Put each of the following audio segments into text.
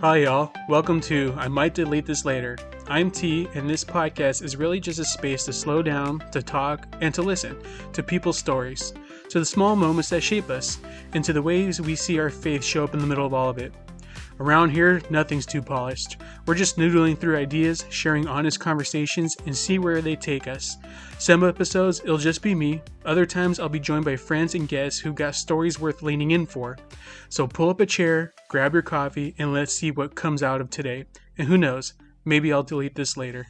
Hi y'all, welcome to I Might Delete This Later. I'm T, and this podcast is really just a space to slow down, to talk, and to listen to people's stories, to the small moments that shape us, and to the ways we see our faith show up in the middle of all of it. Around here, nothing's too polished. We're just noodling through ideas, sharing honest conversations, and see where they take us. Some episodes, it'll just be me. Other times, I'll be joined by friends and guests who've got stories worth leaning in for. So pull up a chair, grab your coffee, and let's see what comes out of today. And who knows, maybe I'll delete this later.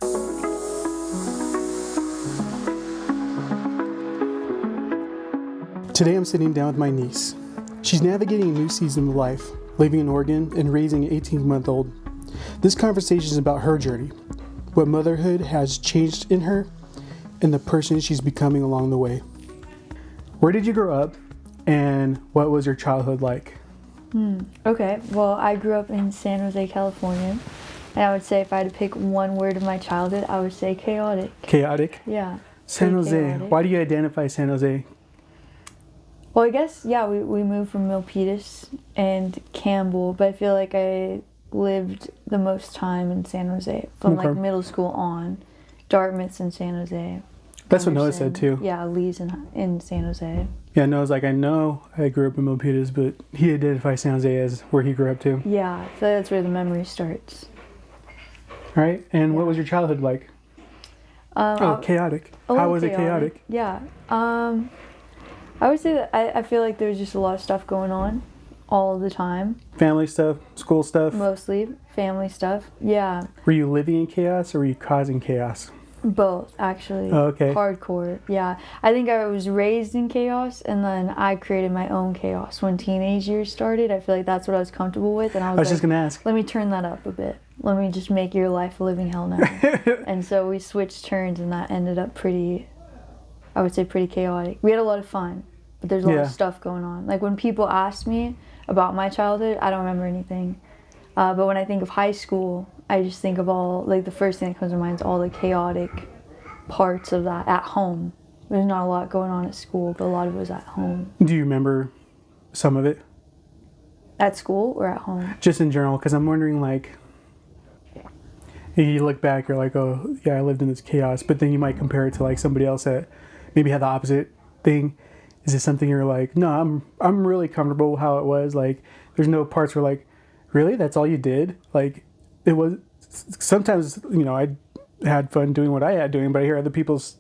Today I'm sitting down with my niece. She's navigating a new season of life, living in Oregon and raising an 18-month-old. This conversation is about her journey, what motherhood has changed in her, and the person she's becoming along the way. Where did you grow up, and what was your childhood like? Okay, well, I grew up in San Jose, California, and I would say if I had to pick one word of my childhood, I would say chaotic. Chaotic? Yeah. San Jose. Chaotic. Why do you identify San Jose? Well, I guess, yeah, we moved from Milpitas and Campbell, but I feel like I lived the most time in San Jose from like middle school on. Dartmouth's in San Jose. That's what Noah said too. Yeah, Lee's in San Jose. Yeah, Noah's like, I know I grew up in Milpitas, but he identifies San Jose as where he grew up too. Yeah, I feel like that's where the memory starts. All right, and what was your childhood like? Chaotic. How was it chaotic? Yeah. I would say that I feel like there's just a lot of stuff going on all the time. Family stuff, school stuff? Mostly family stuff, yeah. Were you living in chaos or were you causing chaos? Both, actually. Oh, okay. Hardcore, yeah. I think I was raised in chaos and then I created my own chaos. When teenage years started, I feel like that's what I was comfortable with. And I was just going to ask. Let me turn that up a bit. Let me just make your life a living hell now. And so we switched turns and that ended up pretty chaotic. We had a lot of fun. But there's a lot of stuff going on. Like when people ask me about my childhood, I don't remember anything. But when I think of high school, I just think of all, like the first thing that comes to mind is all the chaotic parts of that at home. There's not a lot going on at school, but a lot of it was at home. Do you remember some of it? At school or at home? Just in general, because I'm wondering like, you look back, you're like, oh yeah, I lived in this chaos. But then you might compare it to like somebody else that maybe had the opposite thing. Is this something you're like, no, I'm really comfortable with how it was? Like, there's no parts where like, really? That's all you did? Like, it was, sometimes, you know, I had fun doing what I had doing, but I hear other people's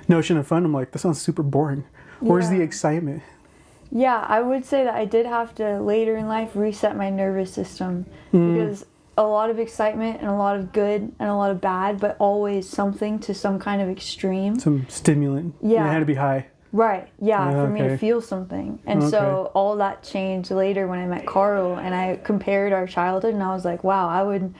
notion of fun. I'm like, that sounds super boring. Where's the excitement? Yeah, I would say that I did have to, later in life, reset my nervous system. Because a lot of excitement and a lot of good and a lot of bad, but always something to some kind of extreme. Some stimulant. Yeah. It had to be high. Right, yeah, for me to feel something. And so all that changed later when I met Carl and I compared our childhood and I was like, wow, I would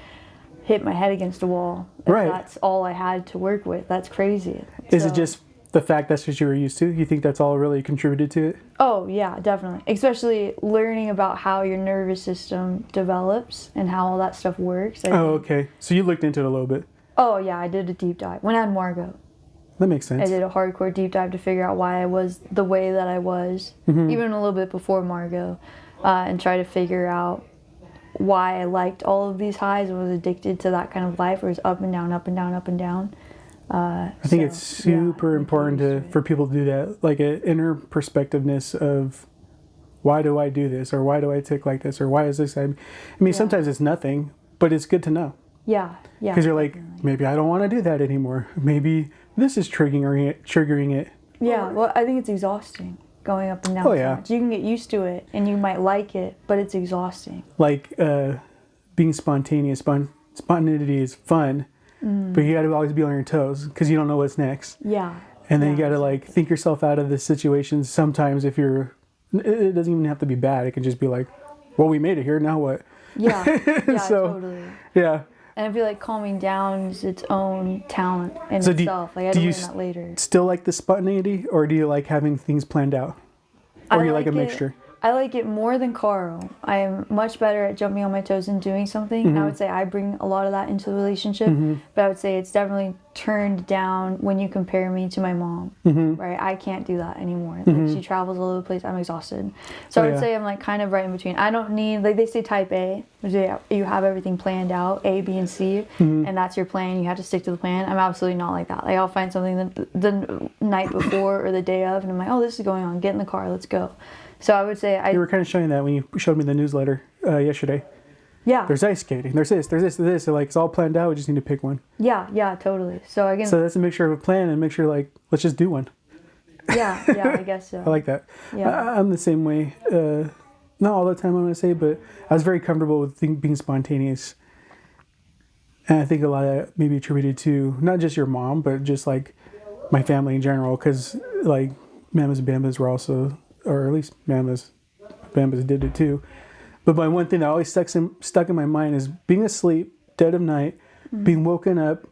hit my head against a wall if that's all I had to work with. That's crazy. Is it just the fact that's what you were used to? You think that's all really contributed to it? Oh, yeah, definitely. Especially learning about how your nervous system develops and how all that stuff works. Okay. So you looked into it a little bit. Oh, yeah, I did a deep dive. When I had Margot. That makes sense. I did a hardcore deep dive to figure out why I was the way that I was, even a little bit before Margot, and try to figure out why I liked all of these highs and was addicted to that kind of life where it's up and down, up and down, up and down. I think it's super important for people to do that, like an inner perspectiveness of why do I do this, or why do I tick like this, or why is this? I mean, sometimes it's nothing, but it's good to know. Yeah. Because you're like, maybe I don't want to do that anymore. Maybe this is triggering it. Yeah, well, I think it's exhausting going up and down. You can get used to it and you might like it, but it's exhausting. Like being spontaneous. Spontaneity is fun, but you got to always be on your toes because you don't know what's next. Yeah. And then you got to like think yourself out of the situations. Sometimes it doesn't even have to be bad. It can just be like, well, we made it here. Now what? Yeah. Totally. Yeah. And I feel like calming down is its own talent in itself. Like I had to learn that later. Still like the spontaneity, or do you like having things planned out? Or do you like a mixture? I like it more than Carl. I am much better at jumping on my toes and doing something. And I would say I bring a lot of that into the relationship. But I would say it's definitely turned down when you compare me to my mom, right? I can't do that anymore. Like, she travels all over the place. I'm exhausted. So I would say I'm like kind of right in between. I don't need, like they say type A, which you have everything planned out, A, B, and C, and that's your plan. You have to stick to the plan. I'm absolutely not like that. Like, I'll find something the night before or the day of, and I'm like, oh, this is going on. Get in the car. Let's go. So I would say You were kind of showing that when you showed me the newsletter yesterday. Yeah. There's ice skating. There's this, there's this. So like, it's all planned out. We just need to pick one. Yeah, totally. So again. So that's a mixture of a plan and a mixture like, let's just do one. Yeah, I guess so. I like that. Yeah. I'm the same way. Not all the time, I'm going to say, but I was very comfortable with being spontaneous. And I think a lot of that may be attributed to not just your mom, but just like my family in general. Because like Mamas and Bambas were also, or at least Bambas did it too. But my one thing that always stuck in my mind is being asleep, dead of night, being woken up,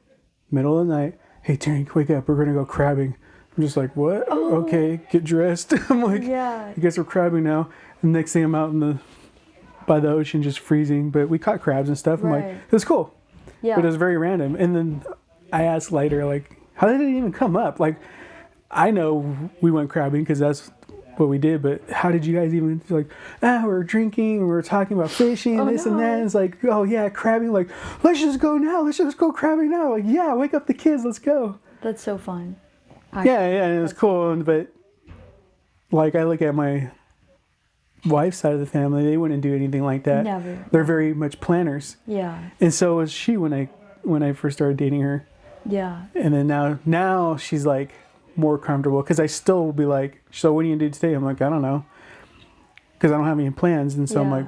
middle of the night. Hey, Terry, wake up. We're going to go crabbing. I'm just like, what? Oh. Okay, get dressed. I'm like, I guess we're crabbing now. And next thing I'm out by the ocean just freezing. But we caught crabs and stuff. I'm like, it was cool. Yeah. But it was very random. And then I asked later, like, how did it even come up? Like, I know we went crabbing because that's what we did, but how did you guys even feel like, we were drinking, we were talking about fishing, and this and that, and it's like, oh yeah, crabbing, like, let's just go now, let's just go crabbing now, like, yeah, wake up the kids, let's go. That's so fun. Yeah, and it was cool, but like, I look at my wife's side of the family, they wouldn't do anything like that. Never. They're very much planners. Yeah. And so was she when I first started dating her. Yeah. And then now she's like, more comfortable, because I still will be like, so what are you gonna do today? I'm like, I don't know, because I don't have any plans. And so I'm like,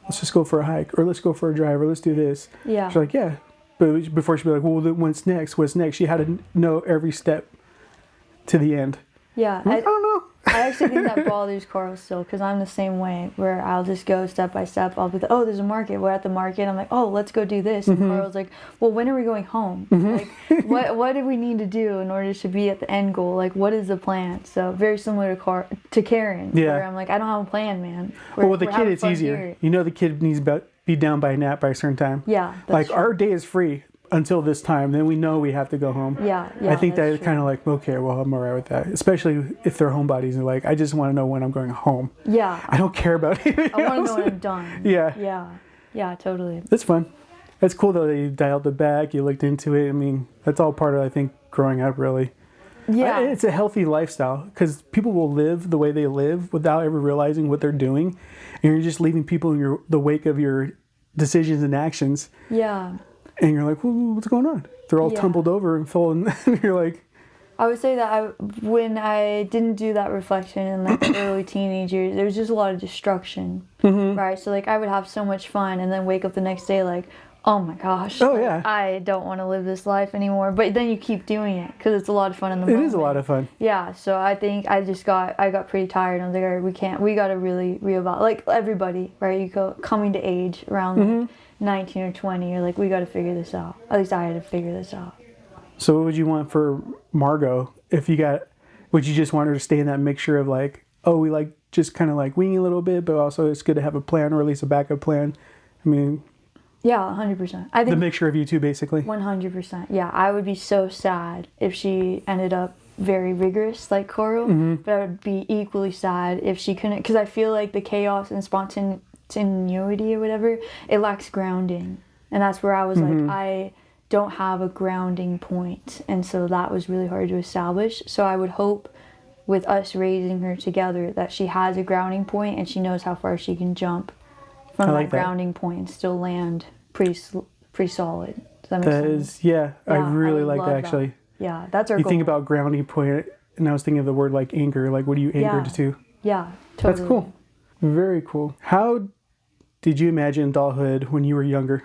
let's just go for a hike, or let's go for a drive, or let's do this. She's like, yeah. But before she'd be like, well, what's next? She had to know every step to the end. Yeah. I don't know. I actually think that bothers Carl still, because I'm the same way, where I'll just go step by step. I'll be like, oh, there's a market. We're at the market. I'm like, oh, let's go do this. And Carl's like, well, when are we going home? Like, what do we need to do in order to be at the end goal? Like, what is the plan? So very similar to Karen, where I'm like, I don't have a plan, man. Well, with the kid, it's easier. Here. You know the kid needs to be down by a nap by a certain time. Yeah, like true. Our day is free until this time, then we know we have to go home. Yeah. I think that's kind of like, okay, well, I'm all right with that. Especially if they're homebodies and like, I just want to know when I'm going home. Yeah. I don't care about anything I want to know when I'm done. Yeah, totally. That's fun. That's cool though that you dialed it back, you looked into it. I mean, that's all part of, I think, growing up really. Yeah. It's a healthy lifestyle, because people will live the way they live without ever realizing what they're doing. And you're just leaving people in the wake of your decisions and actions. Yeah. And you're like, well, what's going on? They're all tumbled over and falling. And you're like... I would say that when I didn't do that reflection in like the early teenage years, there was just a lot of destruction, right? So like I would have so much fun and then wake up the next day like, oh my gosh, I don't want to live this life anymore. But then you keep doing it because it's a lot of fun in the moment. It is a lot of fun. Yeah, so I think I got pretty tired. I was like, all right, we got to really reevaluate. Like everybody, right? You go coming to age around like 19 or 20, you're like, we got to figure this out. At least I had to figure this out. So what would you want for Margot? Would you just want her to stay in that mixture of like, oh, we like just kind of like winging a little bit, but also it's good to have a plan, or at least a backup plan? I mean... Yeah, 100%. I think the mixture of you two, basically. 100%. Yeah, I would be so sad if she ended up very rigorous like Coral, but I would be equally sad if she couldn't, because I feel like the chaos and spontaneity or whatever, it lacks grounding. And that's where I was like, I don't have a grounding point. And so that was really hard to establish. So I would hope with us raising her together that she has a grounding point and she knows how far she can jump from that grounding point and still land pretty solid. Does that make sense? I really like that actually. That. Yeah, that's our goal. You think about grounding point, and I was thinking of the word like anchor. Like, what are you anchored to? Yeah, totally. That's cool. Very cool. How did you imagine adulthood when you were younger?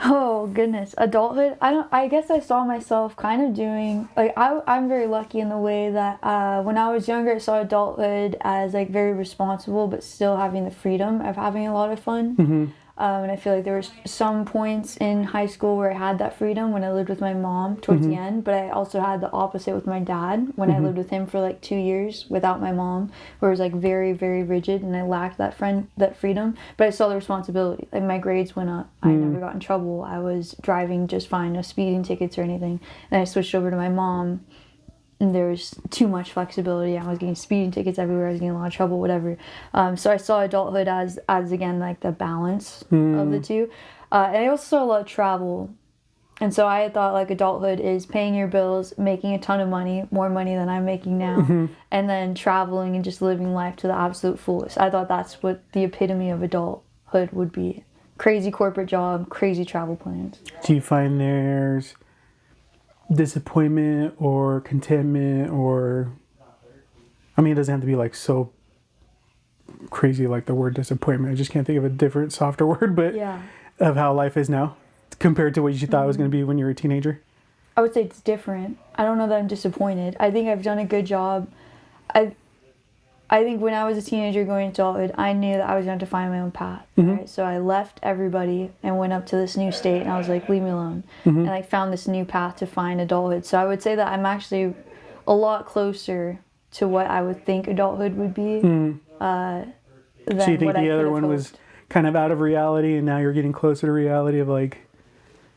Oh goodness, adulthood. I guess I saw myself kind of doing like I'm very lucky in the way that when I was younger, I saw adulthood as like very responsible, but still having the freedom of having a lot of fun. And I feel like there was some points in high school where I had that freedom when I lived with my mom towards the end, but I also had the opposite with my dad when I lived with him for like 2 years without my mom, where it was like very, very rigid and I lacked that freedom, but I saw the responsibility. Like my grades went up. I never got in trouble. I was driving just fine, no speeding tickets or anything. And I switched over to my mom. And there was too much flexibility. I was getting speeding tickets everywhere. I was getting a lot of trouble, whatever. So I saw adulthood as again, like the balance of the two. And I also saw a lot of travel. And so I thought like adulthood is paying your bills, making a ton of money, more money than I'm making now, and then traveling and just living life to the absolute fullest. I thought that's what the epitome of adulthood would be. Crazy corporate job, crazy travel plans. Do you find there's disappointment or contentment, or I mean, it doesn't have to be like so crazy like the word disappointment. I just can't think of a different softer word, but of how life is now compared to what you thought it was going to be when you were a teenager? I would say it's different. I don't know that I'm disappointed. I think I've done a good job. I think when I was a teenager going into adulthood, I knew that I was going to find my own path. Right? So I left everybody and went up to this new state, and I was like, leave me alone. And I found this new path to find adulthood. So I would say that I'm actually a lot closer to what I would think adulthood would be. Than So you think what I the other could have one was hoped. kind of out of reality, and now you're getting closer to reality of like...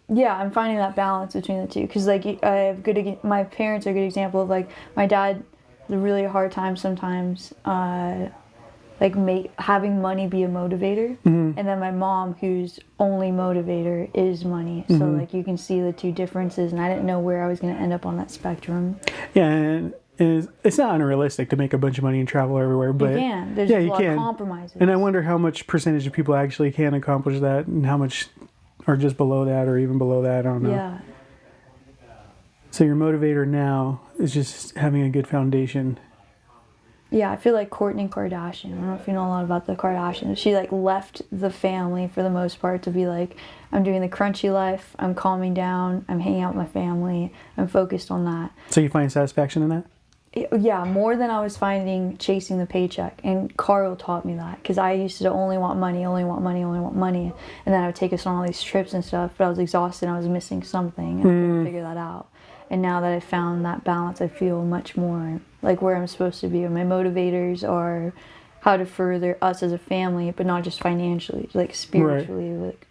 Yeah, I'm finding that balance between the two. Because like I have my parents are a good example of like my dad. A really hard time sometimes, like having money be a motivator, and then my mom, whose only motivator is money. So like you can see the two differences, and I didn't know where I was going to end up on that spectrum. Yeah, and it's not unrealistic to make a bunch of money and travel everywhere, but You can. There's a lot of compromises. And I wonder how much percentage of people actually can accomplish that, and how much are just below that, or even below that. I don't know. Yeah. So your motivator now is just having a good foundation. Yeah, I feel like Kourtney Kardashian. I don't know if you know a lot about the Kardashians. She like left the family for the most part to be like, I'm doing the crunchy life. I'm calming down. I'm hanging out with my family. I'm focused on that. So you find satisfaction in that? Yeah, more than I was finding chasing the paycheck. And Carl taught me that, because I used to only want money. And then I would take us on all these trips and stuff, but I was exhausted and I was missing something, and I couldn't figure that out. And now that I found that balance, I feel much more like where I'm supposed to be. My motivators are how to further us as a family, but not just financially, like spiritually, like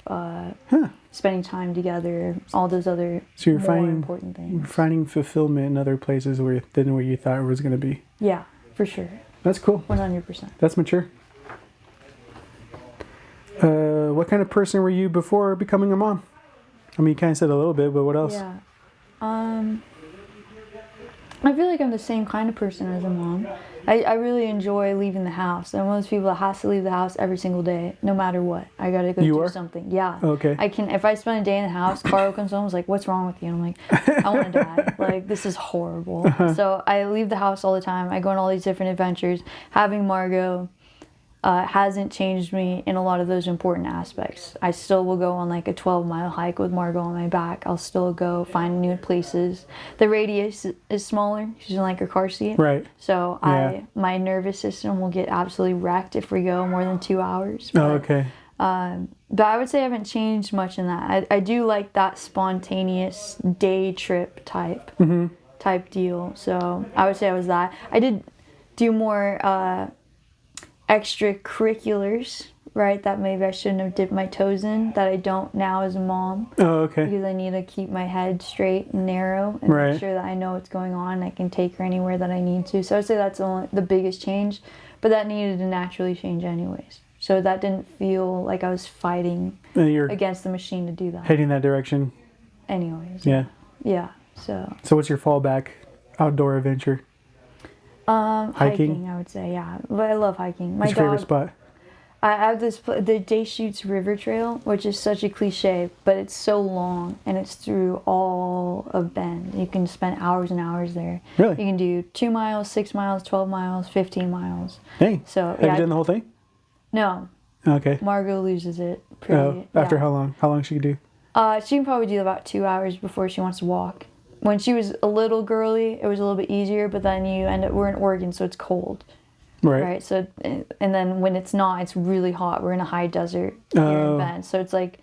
spending time together, all those other important things. You're finding fulfillment in other places than where you thought it was going to be. Yeah, for sure. That's cool. 100%. That's mature. What kind of person were you before becoming a mom? I mean, you kind of said a little bit, but what else? Yeah. I feel like I'm the same kind of person as a mom. I really enjoy leaving the house. I'm one of those people that has to leave the house every single day, no matter what. I gotta go do something. Yeah. Okay. If I spend a day in the house, Carl comes home and is like, what's wrong with you? And I'm like, I want to die. Like, this is horrible. So I leave the house all the time. I go on all these different adventures. Having Margot hasn't changed me in a lot of those important aspects. I still will go on like a 12-mile hike with Margot on my back. I'll still go find new places. The radius is smaller. She's in like her car seat. Right. So my nervous system will get absolutely wrecked if we go more than 2 hours. But, okay. But I would say I haven't changed much in that. I do like that spontaneous day trip type deal. So I would say I was that. I did do more extracurriculars, right, that maybe I shouldn't have dipped my toes in, that I don't now as a mom. Oh, okay. Because I need to keep my head straight and narrow and make sure that I know what's going on and I can take her anywhere that I need to. So I would say that's the biggest change, but that needed to naturally change anyways. So that didn't feel like I was fighting against the machine to do that. Heading that direction. Anyways. Yeah. Yeah, so. So what's your fallback outdoor adventure? Hiking, I would say, yeah. But I love hiking. What's your favorite spot? I have the Deschutes River Trail, which is such a cliche, but it's so long and it's through all of Bend. You can spend hours and hours there. Really? You can do 2 miles, 6 miles, 12 miles, 15 miles. Dang. So, have you done the whole thing? No. Okay. Margot loses it. After how long? How long she could do? She can probably do about 2 hours before she wants to walk. When she was a little girly, it was a little bit easier, but then we're in Oregon, so it's cold. Right. So, and then when it's not, it's really hot. We're in a high desert here in Bend. So it's like,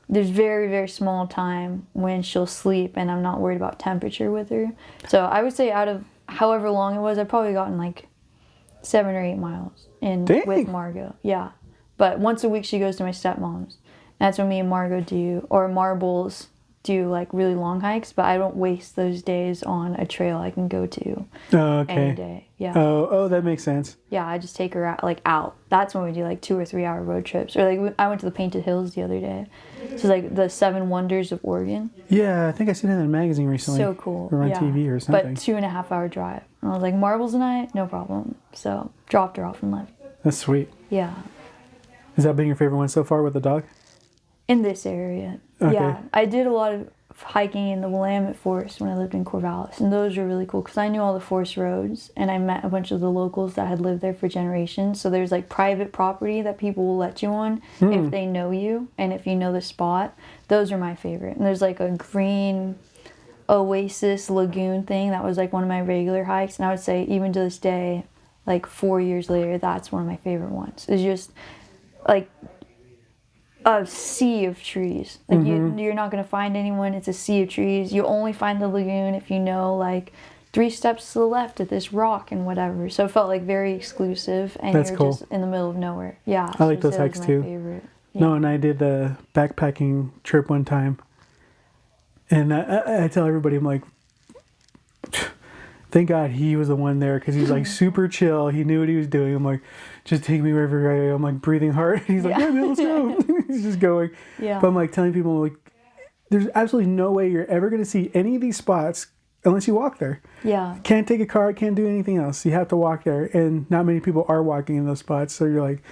there's very, very small time when she'll sleep and I'm not worried about temperature with her. So I would say out of however long it was, I've probably gotten like 7 or 8 miles with Margot. Yeah. But once a week she goes to my stepmom's. That's when me and Margot do, or Marbles do like really long hikes, but I don't waste those days on a trail I can go to any day. Yeah. Oh, that makes sense. Yeah, I just take her out. That's when we do like 2 or 3 hour road trips. Or like I went to the Painted Hills the other day. So like the 7 Wonders of Oregon. Yeah, I think I seen it in a magazine recently. So cool. Or on TV or something. But 2.5 hour drive. And I was like, Marbles and I, no problem. So dropped her off and left. That's sweet. Yeah. Has that been your favorite one so far with the dog? In this area. Okay. Yeah. I did a lot of hiking in the Willamette Forest when I lived in Corvallis. And those were really cool because I knew all the forest roads and I met a bunch of the locals that had lived there for generations. So there's like private property that people will let you on if they know you and if you know the spot. Those are my favorite. And there's like a green oasis lagoon thing that was like one of my regular hikes. And I would say even to this day, like 4 years later, that's one of my favorite ones. It's just like a sea of trees. Like you're not going to find anyone. It's a sea of trees. You only find the lagoon if you know like 3 steps to the left at this rock and whatever. So it felt like very exclusive and That's you're cool. just in the middle of nowhere. Yeah. I like those hikes too. Favorite. Yeah. No, and I did the backpacking trip one time. And I tell everybody, I'm like, thank God he was the one there because he was like super chill. He knew what he was doing. I'm like, just take me wherever I am. I'm like breathing hard. He's like, yeah, man, let's go. He's just going. Yeah. But I'm like telling people, like, there's absolutely no way you're ever going to see any of these spots unless you walk there. Yeah. Can't take a car, can't do anything else. You have to walk there. And not many people are walking in those spots. So you're like,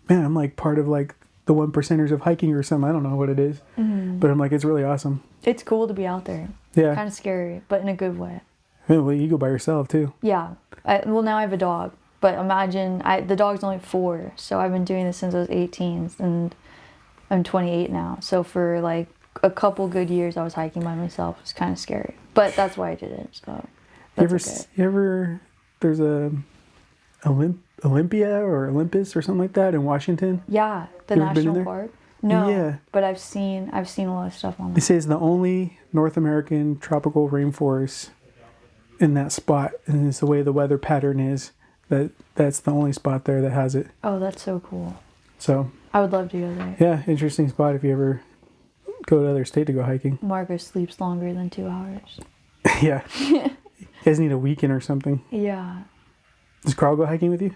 man, I'm like part of like the 1%ers of hiking or something. I don't know what it is. But I'm like, it's really awesome. It's cool to be out there. Yeah. Kind of scary, but in a good way. Well, you go by yourself too. Yeah. Well, now I have a dog. But imagine, the dog's only 4, so I've been doing this since I was 18, and I'm 28 now. So for like a couple good years, I was hiking by myself. It was kind of scary, but that's why I did it. So that's you ever there's a Olympia or Olympus or something like that in Washington? Yeah, the national park. No, yeah, but I've seen a lot of stuff on. They say it's the only North American tropical rainforest in that spot, and it's the way the weather pattern is. That's the only spot there that has it. Oh, that's so cool. So I would love to go there. Yeah, interesting spot if you ever go to another state to go hiking. Margot sleeps longer than 2 hours. Yeah. You guys need a weekend or something. Yeah. Does Carl go hiking with you?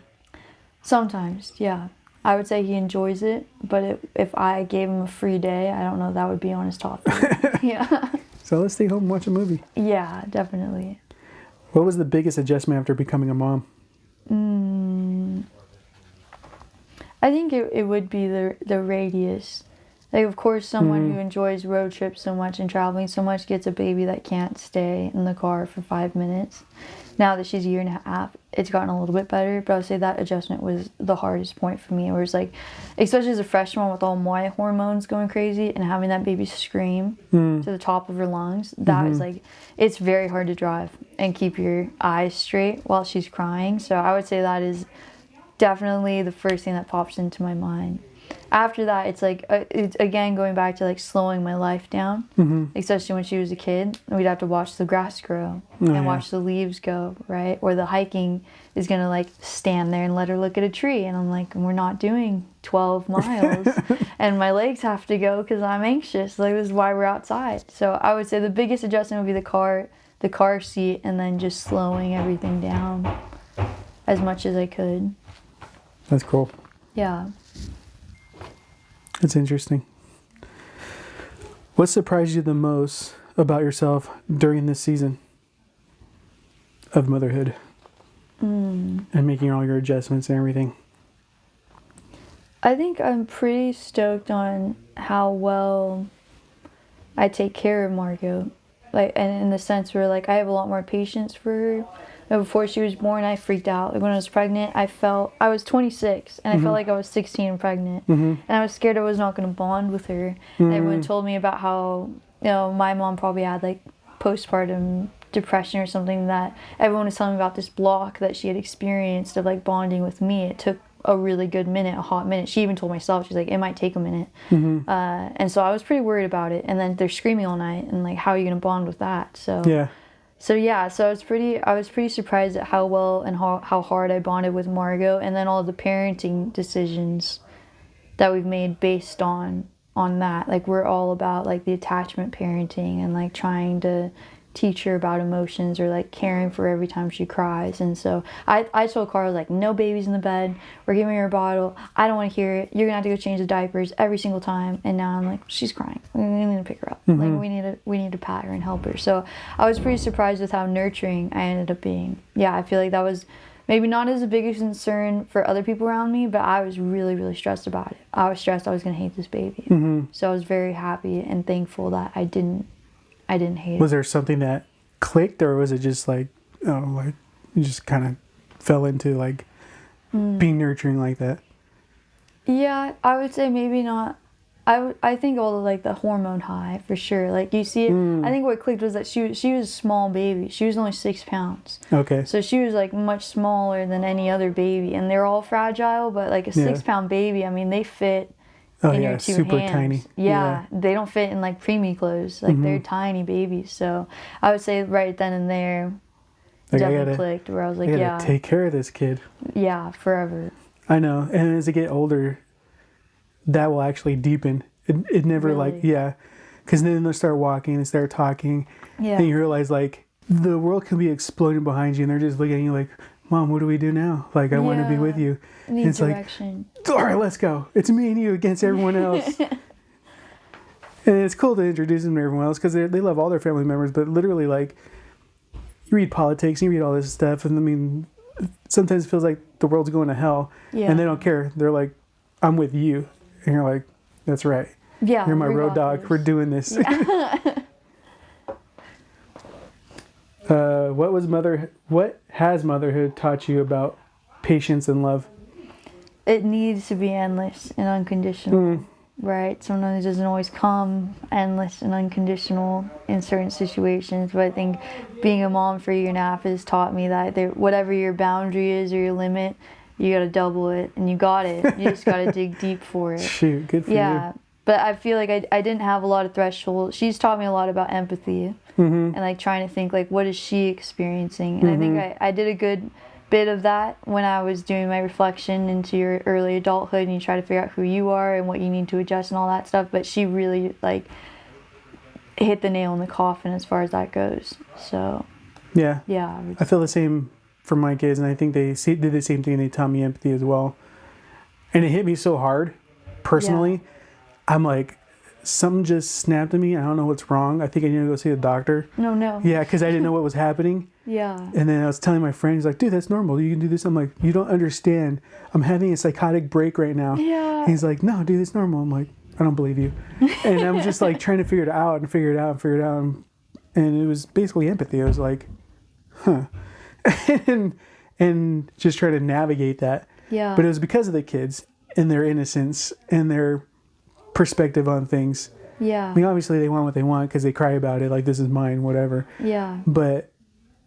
Sometimes, yeah. I would say he enjoys it, but if I gave him a free day, I don't know, that would be on his top. Yeah. So let's stay home and watch a movie. Yeah, definitely. What was the biggest adjustment after becoming a mom? I think it would be the radius. Like, of course, someone who enjoys road trips so much and traveling so much gets a baby that can't stay in the car for 5 minutes. Now that she's a 1.5 years, it's gotten a little bit better, but I would say that adjustment was the hardest point for me. Where it's like, especially as a freshman with all my hormones going crazy and having that baby scream to the top of her lungs, that is like, it's very hard to drive and keep your eyes straight while she's crying. So I would say that is definitely the first thing that pops into my mind. After that, it's like, it's again going back to like slowing my life down, especially when she was a kid. We'd have to watch the grass grow and watch the leaves go, right? Or the hiking is going to like stand there and let her look at a tree. And I'm like, we're not doing 12 miles and my legs have to go because I'm anxious. Like, this is why we're outside. So I would say the biggest adjustment would be the car seat, and then just slowing everything down as much as I could. That's cool. Yeah. That's interesting. What surprised you the most about yourself during this season of motherhood and making all your adjustments and everything? I think I'm pretty stoked on how well I take care of Margot. Like, and in the sense where like I have a lot more patience for her. Before she was born, I freaked out. Like, when I was pregnant, I was 26, and I felt like I was 16 and pregnant. And I was scared I was not going to bond with her. And everyone told me about how, my mom probably had, like, postpartum depression or something, that everyone was telling me about this block that she had experienced of like bonding with me. It took a really good minute, a hot minute. She even told myself, she's like, it might take a minute. And so I was pretty worried about it. And then they're screaming all night, and like, how are you gonna bond with that? So so I was pretty surprised at how well and how hard I bonded with Margot, and then all the parenting decisions that we've made based on that. Like, we're all about like the attachment parenting and like trying to teach her about emotions, or like caring for her every time she cries. And so I told Carl, like, no babies in the bed, we're giving her a bottle, I don't want to hear it, you're gonna have to go change the diapers every single time. And now I'm like, she's crying, we need to pick her up. Like, we need to pat her and help her. So I was pretty surprised with how nurturing I ended up being. I feel like that was maybe not as a big a concern for other people around me, but I was really, really stressed about it. I was stressed I was gonna hate this baby. So I was very happy and thankful that I didn't hate it. Was there something that clicked, or was it just like, like you just kind of fell into like being nurturing like that? Yeah, I would say maybe not. I think all the like the hormone high for sure. Like, you see it. I think what clicked was that she was a small baby. She was only 6 pounds. Okay. So she was like much smaller than any other baby, and they're all fragile. But like a 6-pound baby, I mean, they fit. In your two super hands. Tiny. Yeah, they don't fit in like preemie clothes. Like, they're tiny babies. So I would say right then and there, like, definitely clicked. Where I was like, I gotta take care of this kid. Yeah, forever. I know. And as they get older, that will actually deepen. It never really? Because then they'll start walking and start talking. Yeah. And you realize like the world can be exploding behind you, and they're just looking at you like, Mom, what do we do now? Like, I want to be with you. And it's direction. Like, all right, let's go. It's me and you against everyone else. And it's cool to introduce them to everyone else, because they love all their family members. But literally, like, you read politics, you read all this stuff, and I mean, sometimes it feels like the world's going to hell. Yeah. And they don't care. They're like, I'm with you. And you're like, that's right. Yeah. You're my road dog. We're doing this. Yeah. What has motherhood taught you about patience and love? It needs to be endless and unconditional, right? Sometimes it doesn't always come endless and unconditional in certain situations, but I think being a mom for a year and a half has taught me that whatever your boundary is or your limit, you gotta double it, and you got it. You just gotta dig deep for it. Shoot, good for you. But I feel like I didn't have a lot of threshold. She's taught me a lot about empathy and like trying to think like, what is she experiencing? And I think I did a good bit of that when I was doing my reflection into your early adulthood, and you try to figure out who you are and what you need to adjust and all that stuff. But she really like hit the nail in the coffin as far as that goes. So yeah, I feel the same for my kids, and I think they did the same thing. They taught me empathy as well, and it hit me so hard personally. I'm like, something just snapped at me. I don't know what's wrong. I think I need to go see a doctor. No. Yeah, because I didn't know what was happening. Yeah. And then I was telling my friend, he's like, dude, that's normal. You can do this. I'm like, you don't understand. I'm having a psychotic break right now. Yeah. And he's like, no, dude, it's normal. I'm like, I don't believe you. And I'm just like trying to figure it out. And it was basically empathy. I was like, huh. and just try to navigate that. Yeah. But it was because of the kids and their innocence and their perspective on things. Yeah. I mean, obviously they want what they want because they cry about it, like, this is mine, whatever. Yeah. But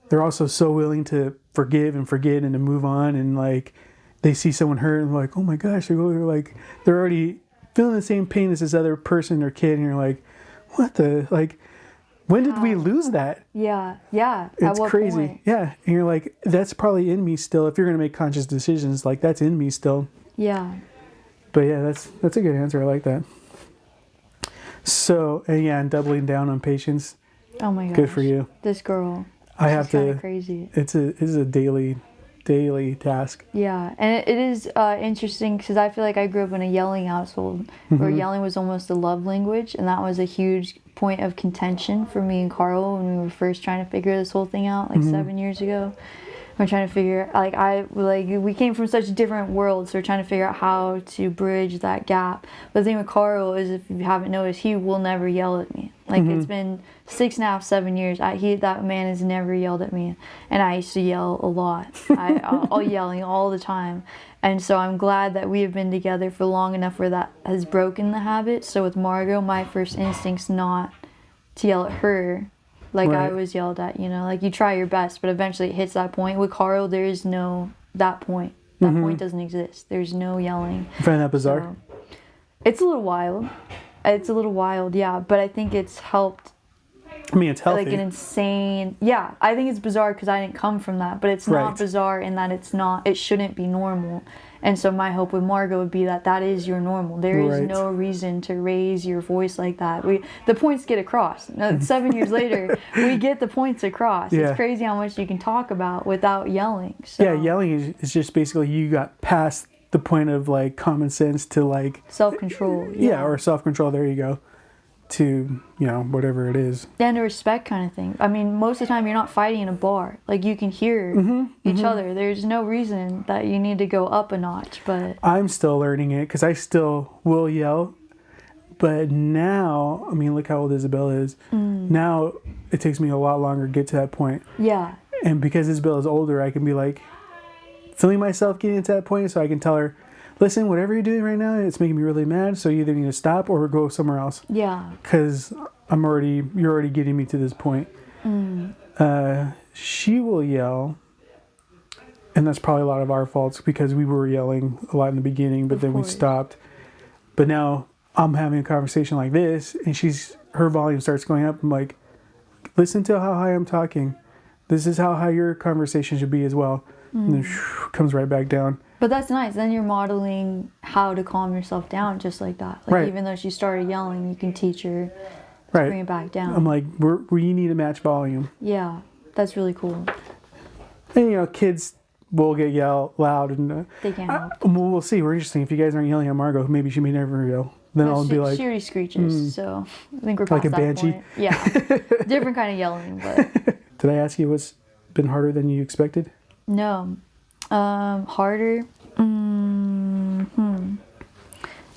they're also so willing to forgive and forget and to move on, and like they see someone hurt and like, oh my gosh, they're already feeling the same pain as this other person or kid, and you're like, what the, like, when did we lose that? Yeah. It's crazy. Point? Yeah. And you're like, that's probably in me still. If you're going to make conscious decisions, like, that's in me still. Yeah. But yeah, that's a good answer. I like that. So, and doubling down on patience. Oh my gosh. Good for you. This girl. I have to. Crazy. It's a daily task. Yeah, and it is interesting because I feel like I grew up in a yelling household where yelling was almost a love language, and that was a huge point of contention for me and Carl when we were first trying to figure this whole thing out, like 7 years ago. We're trying to figure, we came from such different worlds, so we're trying to figure out how to bridge that gap. But the thing with Carl is, if you haven't noticed, he will never yell at me. Like, it's been 6.5, 7 years. That man has never yelled at me. And I used to yell a lot. I'll yelling all the time. And so I'm glad that we have been together for long enough where that has broken the habit. So with Margot, my first instinct's not to yell at her, Like Right. I was yelled at, you know, like you try your best, but eventually it hits that point. With Carl, there is no that point. That point doesn't exist. There's no yelling. You find that bizarre? So, it's a little wild. It's a little wild, yeah. But I think it's helped. I mean, it's healthy. Like an insane, yeah. I think it's bizarre because I didn't come from that, but it's not Right. bizarre in that it's not. It shouldn't be normal. And so my hope with Margot would be that is your normal. There is Right. no reason to raise your voice like that. The points get across. 7 years later, we get the points across. Yeah. It's crazy how much you can talk about without yelling. So, Yeah, yelling is just basically you got past the point of like common sense to like self-control. yeah, or self-control. There you go. To, you know, whatever it is. And a respect kind of thing. I mean, most of the time you're not fighting in a bar. Like you can hear each other. There's no reason that you need to go up a notch. But I'm still learning it because I still will yell. But now, I mean, look how old Isabella is. Now it takes me a lot longer to get to that point. yeah, And because Isabella's older, I can be like feeling myself getting to that point so I can tell her, listen, whatever you're doing right now, it's making me really mad. So you either need to stop or go somewhere else. yeah, Because you're already getting me to this point. She will yell. And that's probably a lot of our faults because we were yelling a lot in the beginning, but then we course. stopped. But now I'm having a conversation like this and her volume starts going up. I'm like, listen to how high I'm talking. This is how high your conversation should be as well. And then comes right back down. but that's nice. Then you're modeling how to calm yourself down just like that. Like Right. even though she started yelling, you can teach her to Right. bring it back down. I'm like, we need to match volume. yeah, that's really cool. And, you know, kids will get loud. And They can't help. we'll see. We're interesting. If you guys aren't yelling at Margot, maybe she may never yell. Then I'll she, be like, she already screeches, so I think we're Like past a that banshee? point. Yeah, different kind of yelling, but did I ask you what's been harder than you expected? no. Harder.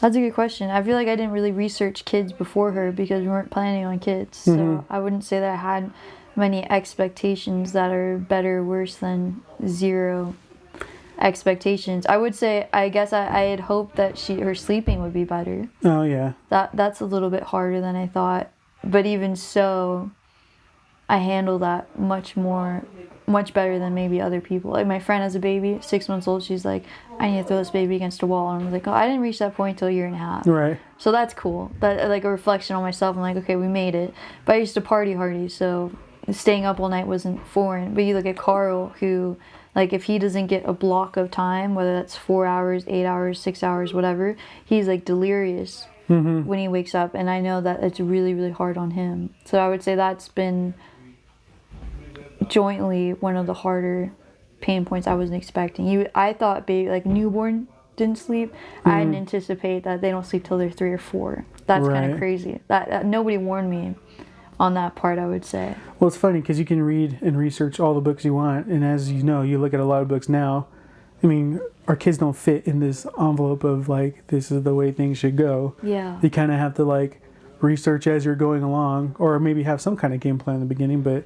That's a good question. I feel like I didn't really research kids before her because we weren't planning on kids. So I wouldn't say that I had many expectations that are better or worse than zero expectations. I would say, I guess I had hoped that her sleeping would be better. Oh, yeah. That's a little bit harder than I thought. But even so, I handle that much better than maybe other people. Like my friend has a baby, 6 months old. She's like, I need to throw this baby against a wall. And I'm like, oh, I didn't reach that point until a year and a half. Right. So that's cool. That like a reflection on myself. I'm like, okay, we made it. But I used to party hardy, so staying up all night wasn't foreign. But you look at Carl, who, like, if he doesn't get a block of time, whether that's 4 hours, 8 hours, 6 hours, whatever, he's like delirious when he wakes up. And I know that it's really, really hard on him. So I would say that's been jointly one of the harder pain points I wasn't expecting. I thought baby, like newborn, didn't sleep. I didn't anticipate that they don't sleep till they're 3 or 4. That's kind Right. of crazy. That nobody warned me on that part, I would say. Well, it's funny because you can read and research all the books you want. And as you know, you look at a lot of books now. I mean, our kids don't fit in this envelope of like, this is the way things should go. Yeah. You kind of have to like research as you're going along or maybe have some kind of game plan in the beginning, but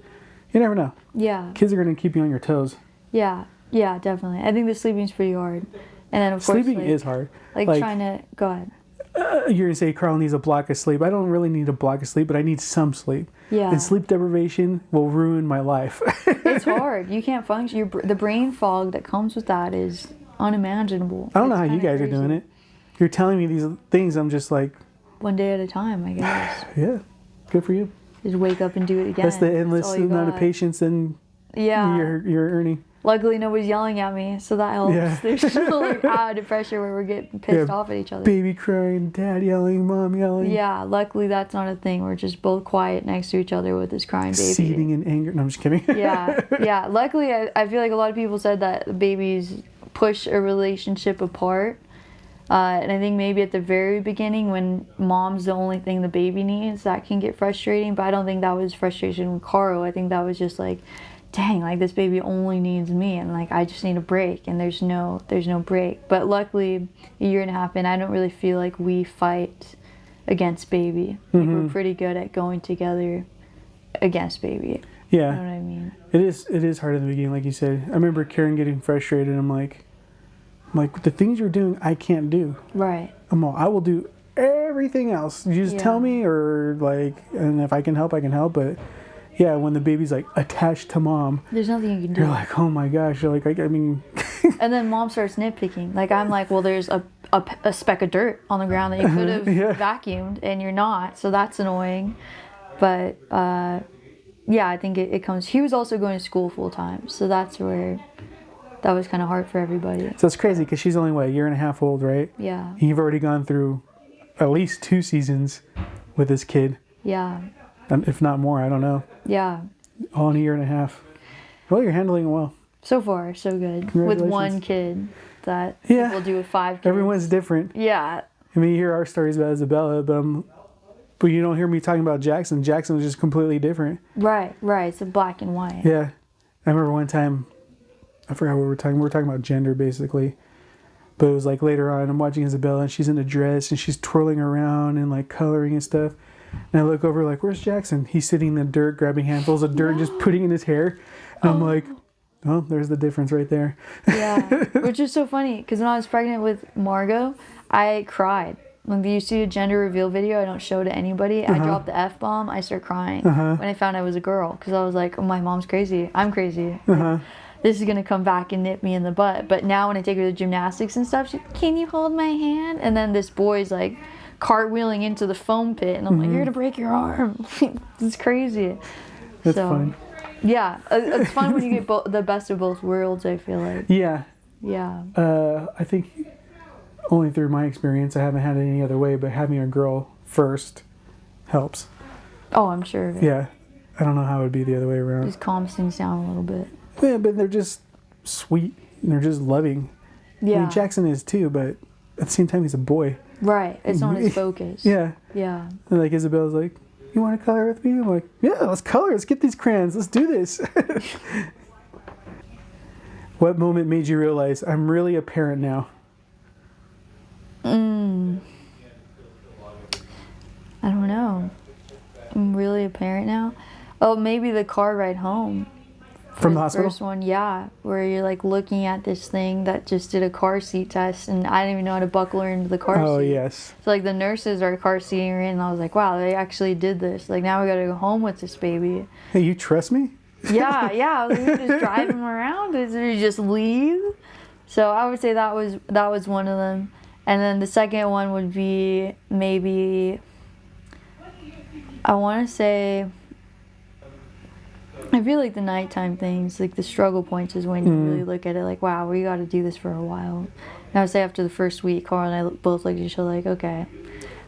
you never know. Yeah. Kids are going to keep you on your toes. Yeah. Yeah, definitely. I think the sleeping's pretty hard. And then of course Sleeping like, is hard. like trying to go ahead. You're going to say Carl needs a block of sleep. I don't really need a block of sleep, but I need some sleep. Yeah. And sleep deprivation will ruin my life. It's hard. You can't function. The brain fog that comes with that is unimaginable. I don't know It's how you kinda guys are crazy. doing it. You're telling me these things, I'm just like, One day at a time, I guess. yeah, good for you. Just wake up and do it again. That's the endless all you amount of got. patience and Yeah. you're earning. Luckily, nobody's yelling at me, so that helps. Yeah. There's no like added pressure where we're getting pissed off at each other. Baby crying, dad yelling, mom yelling. Yeah, luckily that's not a thing. We're just both quiet next to each other with this crying baby. Seething in anger. No, I'm just kidding. Yeah. Luckily, I feel like a lot of people said that babies push a relationship apart. And I think maybe at the very beginning, when mom's the only thing the baby needs, that can get frustrating. But I don't think that was frustration with Carl. I think that was just like, dang, like this baby only needs me, and like I just need a break, and there's no break. But luckily, a year and a half in, I don't really feel like we fight against baby. Like we're pretty good at going together against baby. Yeah. You know what I mean? It is hard in the beginning, like you said. I remember Karen getting frustrated. I'm like, the things you're doing, I can't do. Right. I will do everything else. You just tell me, or like, and if I can help, I can help. But Yeah, when the baby's like attached to mom, There's nothing you can do. you're like, oh my gosh. You're like, I mean, And then mom starts nitpicking. Like, I'm like, well, there's a speck of dirt on the ground that you could have vacuumed, and you're not. So that's annoying. But, yeah, I think it comes. He was also going to school full time. So that's where that was kind of hard for everybody. so it's crazy because she's only, what, a year and a half old, right? Yeah. And you've already gone through at least 2 seasons with this kid. Yeah. If not more, I don't know. Yeah. All in a year and a half. Well, you're handling it well. So far, so good. With Congratulations. 1 kid that Yeah. people do with 5 kids. Everyone's different. Yeah. I mean, you hear our stories about Isabella, but you don't hear me talking about Jackson. Jackson was just completely different. Right. It's a black and white. Yeah. I remember one time, I forgot what we were talking. We were talking about gender, basically. But it was like later on, I'm watching Isabella, and she's in a dress, and she's twirling around and like coloring and stuff. And I look over like, where's Jackson? He's sitting in the dirt, grabbing handfuls of dirt, and just putting it in his hair. And I'm like, oh, there's the difference right there. Yeah. Which is so funny, because when I was pregnant with Margot, I cried. When you see a gender reveal video, I don't show to anybody. I drop the F-bomb, I start crying when I found I was a girl. Because I was like, oh, my mom's crazy. I'm crazy. Like, this is going to come back and nip me in the butt. But now when I take her to gymnastics and stuff, she's like, can you hold my hand? And then this boy's like cartwheeling into the foam pit. And I'm like, you're going to break your arm. It's crazy. That's fun. Yeah. It's fun when you get the best of both worlds, I feel like. Yeah. Yeah. I think only through my experience, I haven't had it any other way, but having a girl first helps. Oh, I'm sure of it. Yeah. I don't know how it would be the other way around. Just calms things down a little bit. Yeah, but they're just sweet and they're just loving. Yeah. I mean, Jackson is too, but at the same time, he's a boy. Right. It's not his focus. Yeah. Yeah. And like Isabella's like, you want to color with me? I'm like, yeah, let's color. Let's get these crayons. Let's do this. What moment made you realize I'm really a parent now? I don't know. I'm really a parent now. Oh, maybe the car ride home. From the hospital? First one, yeah. Where you're like looking at this thing that just did a car seat test, and I didn't even know how to buckle her into the car seat. Oh, yes. So like the nurses are car seating her in, and I was like, wow, they actually did this. Like now we gotta go home with this baby. Hey, you trust me? Yeah. We were just driving him around. Did we just leave? So I would say that was one of them. And then the second one would be maybe, I want to say, I feel like the nighttime things, like the struggle points is when you really look at it like, wow, we got to do this for a while. And I would say after the first week, Carl and I both looked at each other like, okay,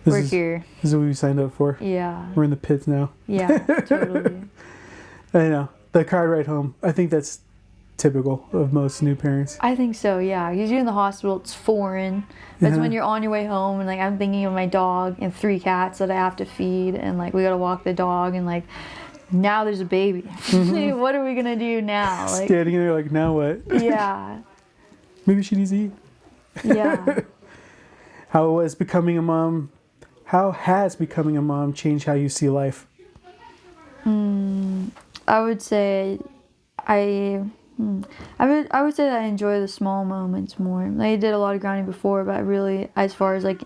we're here. This is what we signed up for. Yeah. We're in the pits now. Yeah, totally. I know. The car ride home, I think that's typical of most new parents. I think so, yeah. Because you're in the hospital, it's foreign. That's when you're on your way home, and like I'm thinking of my dog and 3 cats that I have to feed, and like we gotta walk the dog, and like now there's a baby. What are we gonna do now? Like, standing there like, now what? Yeah. Maybe she needs to eat. Yeah. How has becoming a mom changed how you see life? I would say I would say that I enjoy the small moments more. Like, I did a lot of grounding before, but I really, as far as like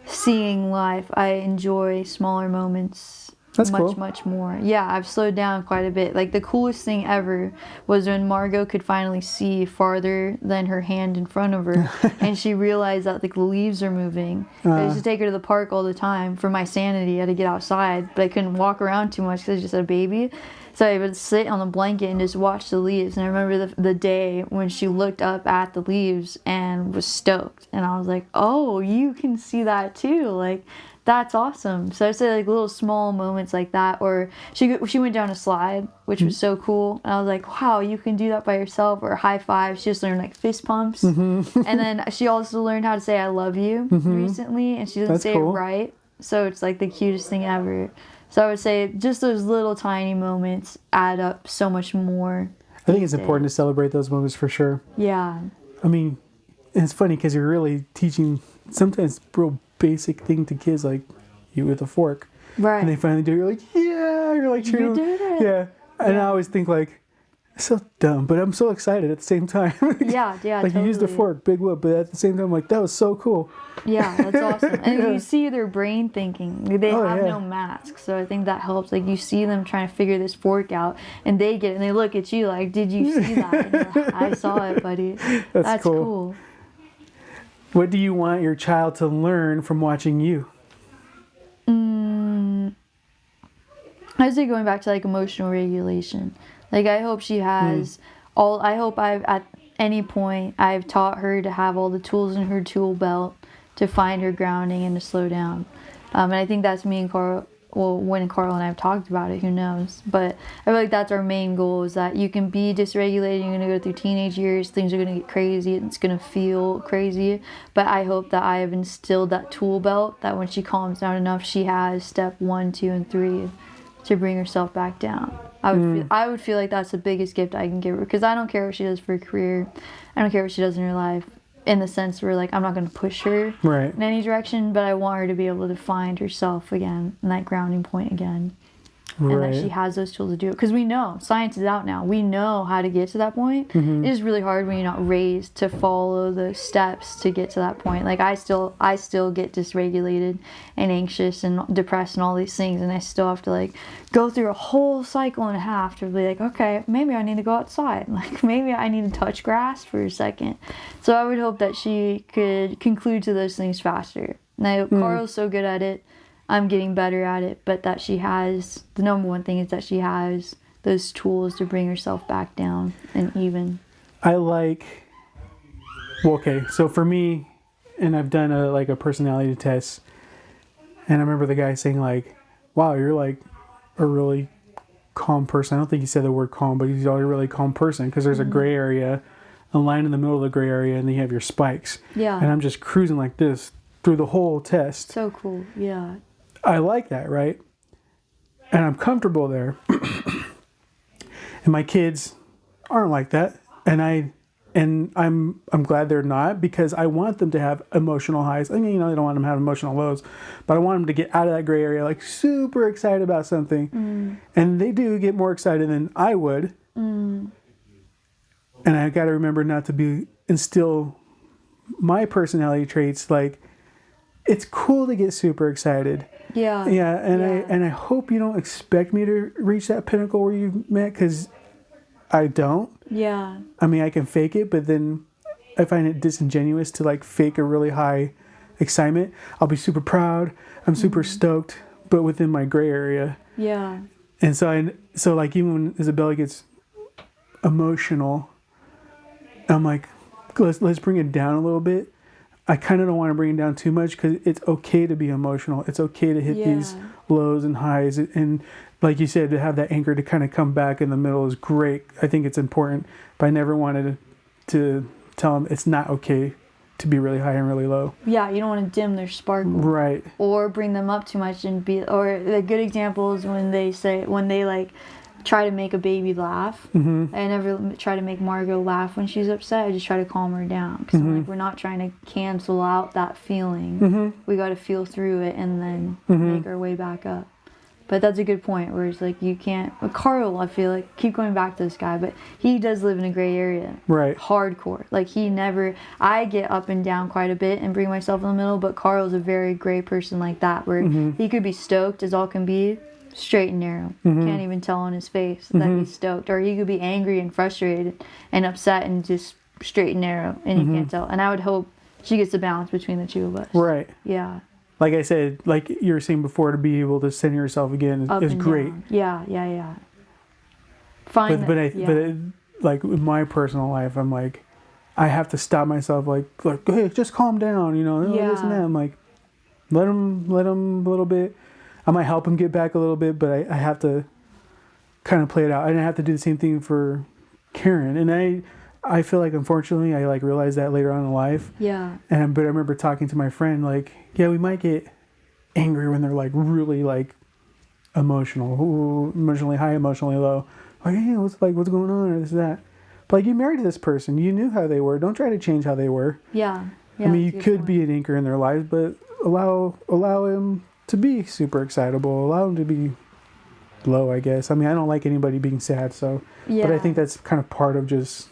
seeing life, I enjoy smaller moments. That's much cool. Much more. Yeah, I've slowed down quite a bit. Like the coolest thing ever was when Margot could finally see farther than her hand in front of her, and she realized that like the leaves are moving. I used to take her to the park all the time for my sanity. I had to get outside, but I couldn't walk around too much because I just had a baby. So I would sit on the blanket and just watch the leaves. And I remember the day when she looked up at the leaves and was stoked. And I was like, oh, you can see that too. Like, that's awesome. So I say like little small moments like that. Or she went down a slide, which was so cool. And I was like, wow, you can do that by yourself. Or high five. She just learned like fist pumps. And then she also learned how to say I love you recently. And she doesn't say cool. it right. So it's like the cutest thing ever. So I would say just those little tiny moments add up so much more. I think it's important to celebrate those moments for sure. Yeah. I mean, it's funny because you're really teaching sometimes real basic thing to kids, like you with a fork. Right. And they finally do it, you're like, yeah, you're like, You did it. Yeah. And I always think like, so dumb, but I'm so excited at the same time. Yeah, Like totally. you used the fork, big whoop, but at the same time, like that was so cool. Yeah, that's awesome. And you see their brain thinking. They have yeah. no mask, so I think that helps. Like you see them trying to figure this fork out, and they get it, and they look at you like, "Did you see that?" And you're like, I saw it, buddy. That's cool. What do you want your child to learn from watching you? I would say going back to like emotional regulation. Like I hope she has I hope I've at any point I've taught her to have all the tools in her tool belt to find her grounding and to slow down. And I think that's me and Carl. Well, when Carl and I have talked about it, who knows? But I feel like that's our main goal, is that you can be dysregulated, you're going to go through teenage years, things are going to get crazy, it's going to feel crazy. But I hope that I have instilled that tool belt, that when she calms down enough, she has step 1, 2, and 3 to bring herself back down. I would feel like that's the biggest gift I can give her, because I don't care what she does for a career. I don't care what she does in her life, in the sense where like I'm not going to push her in any direction, but I want her to be able to find herself again and that grounding point again. And that she has those tools to do it. Because we know, science is out now. We know how to get to that point. It is really hard when you're not raised to follow those steps to get to that point. Like I still get dysregulated and anxious and depressed and all these things, and I still have to like go through a whole cycle and a half to be like, okay, maybe I need to go outside. Like maybe I need to touch grass for a second. So I would hope that she could conclude to those things faster. Now Carl's so good at it. I'm getting better at it, but that she has, the number one thing is that she has those tools to bring herself back down and even. So for me, and I've done a personality test, and I remember the guy saying like, wow, you're like a really calm person. I don't think he said the word calm, but he's a really calm person, because there's a gray area, a line in the middle of the gray area, and then you have your spikes. Yeah. And I'm just cruising like this through the whole test. So cool, yeah. I like that, right? And I'm comfortable there. And my kids aren't like that. And I'm glad they're not, because I want them to have emotional highs. I mean, I don't want them to have emotional lows, but I want them to get out of that gray area, like super excited about something. And they do get more excited than I would. And I got to remember not to instill my personality traits. Like, it's cool to get super excited. Yeah. Yeah, and I hope you don't expect me to reach that pinnacle where you've met, because I don't. Yeah. I mean, I can fake it, but then I find it disingenuous to like fake a really high excitement. I'll be super proud. I'm super stoked, but within my gray area. Yeah. And so like even when Isabella gets emotional, I'm like, let's bring it down a little bit. I kind of don't want to bring it down too much, because it's okay to be emotional. It's okay to hit these lows and highs. And like you said, to have that anchor to kind of come back in the middle is great. I think it's important, but I never wanted to tell them it's not okay to be really high and really low. Yeah, you don't want to dim their sparkle. Right. Or bring them up too much or the good example is when they like try to make a baby laugh. I never try to make Margot laugh when she's upset. I just try to calm her down, because like, we're not trying to cancel out that feeling. We got to feel through it and then make our way back up. But that's a good point, where it's like you can't. Carl, I feel like, keep going back to this guy, but he does live in a gray area. Right. Hardcore. Like I get up and down quite a bit and bring myself in the middle, but Carl's a very gray person like that, where he could be stoked as all can be, straight and narrow. Can't even tell on his face that he's stoked. Or he could be angry and frustrated and upset and just straight and narrow, and you can't tell. And I would hope she gets the balance between the two of us. Right. Yeah. Like I said, like you were saying before, to be able to center yourself again is great. Down. Yeah. But like in my personal life, I'm like, I have to stop myself. Like, hey, just calm down. This and that. I'm like, let him a little bit. I might help him get back a little bit, but I have to kind of play it out. And I have to do the same thing for Karen. And I feel like, unfortunately, I like realized that later on in life. Yeah. But I remember talking to my friend, like, yeah, we might get angry when they're like really like emotionally high, emotionally low. Like, hey, what's going on, or this, that. But like, you married this person, you knew how they were. Don't try to change how they were. Yeah. I mean, you could be an anchor in their lives, but allow him to be super excitable. Allow him to be low, I guess. I mean, I don't like anybody being sad, so. Yeah. But I think that's kind of part of just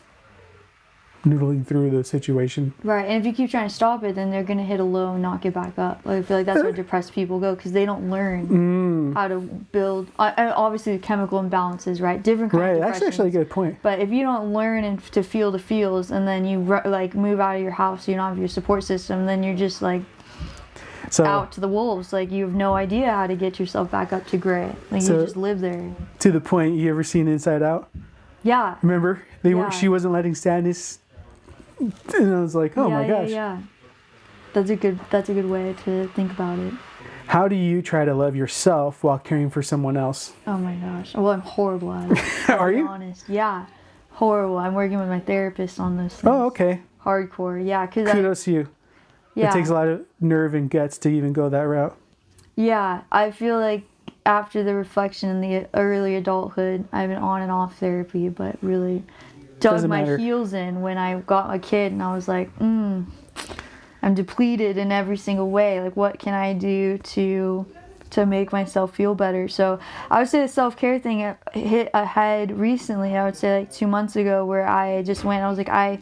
noodling through the situation. Right, and if you keep trying to stop it, then they're gonna hit a low and not get back up. Like, I feel like that's where depressed people go, because they don't learn how to build. Obviously, the chemical imbalances, right? Different kinds of Right, that's actually a good point. But if you don't learn to feel the feels, and then you like move out of your house, you don't have your support system, then you're just like out to the wolves. Like, you have no idea how to get yourself back up to gray. Like, you just live there. To the point, you ever seen Inside Out? Yeah. Remember, she wasn't letting sadness. And I was like, oh my gosh. Yeah. That's a good way to think about it. How do you try to love yourself while caring for someone else? Oh my gosh. Well, I'm horrible at it. Are you? Honest. Yeah. Horrible. I'm working with my therapist on this. Oh, okay. Hardcore. Yeah. Kudos to you. Yeah. It takes a lot of nerve and guts to even go that route. Yeah. I feel like after the reflection in the early adulthood, I've been on and off therapy, but really dug my heels in when I got my kid, and I was like, I'm depleted in every single way. Like, what can I do to make myself feel better? So I would say the self-care thing hit a head recently. I would say like 2 months ago, where I just went, I was like, I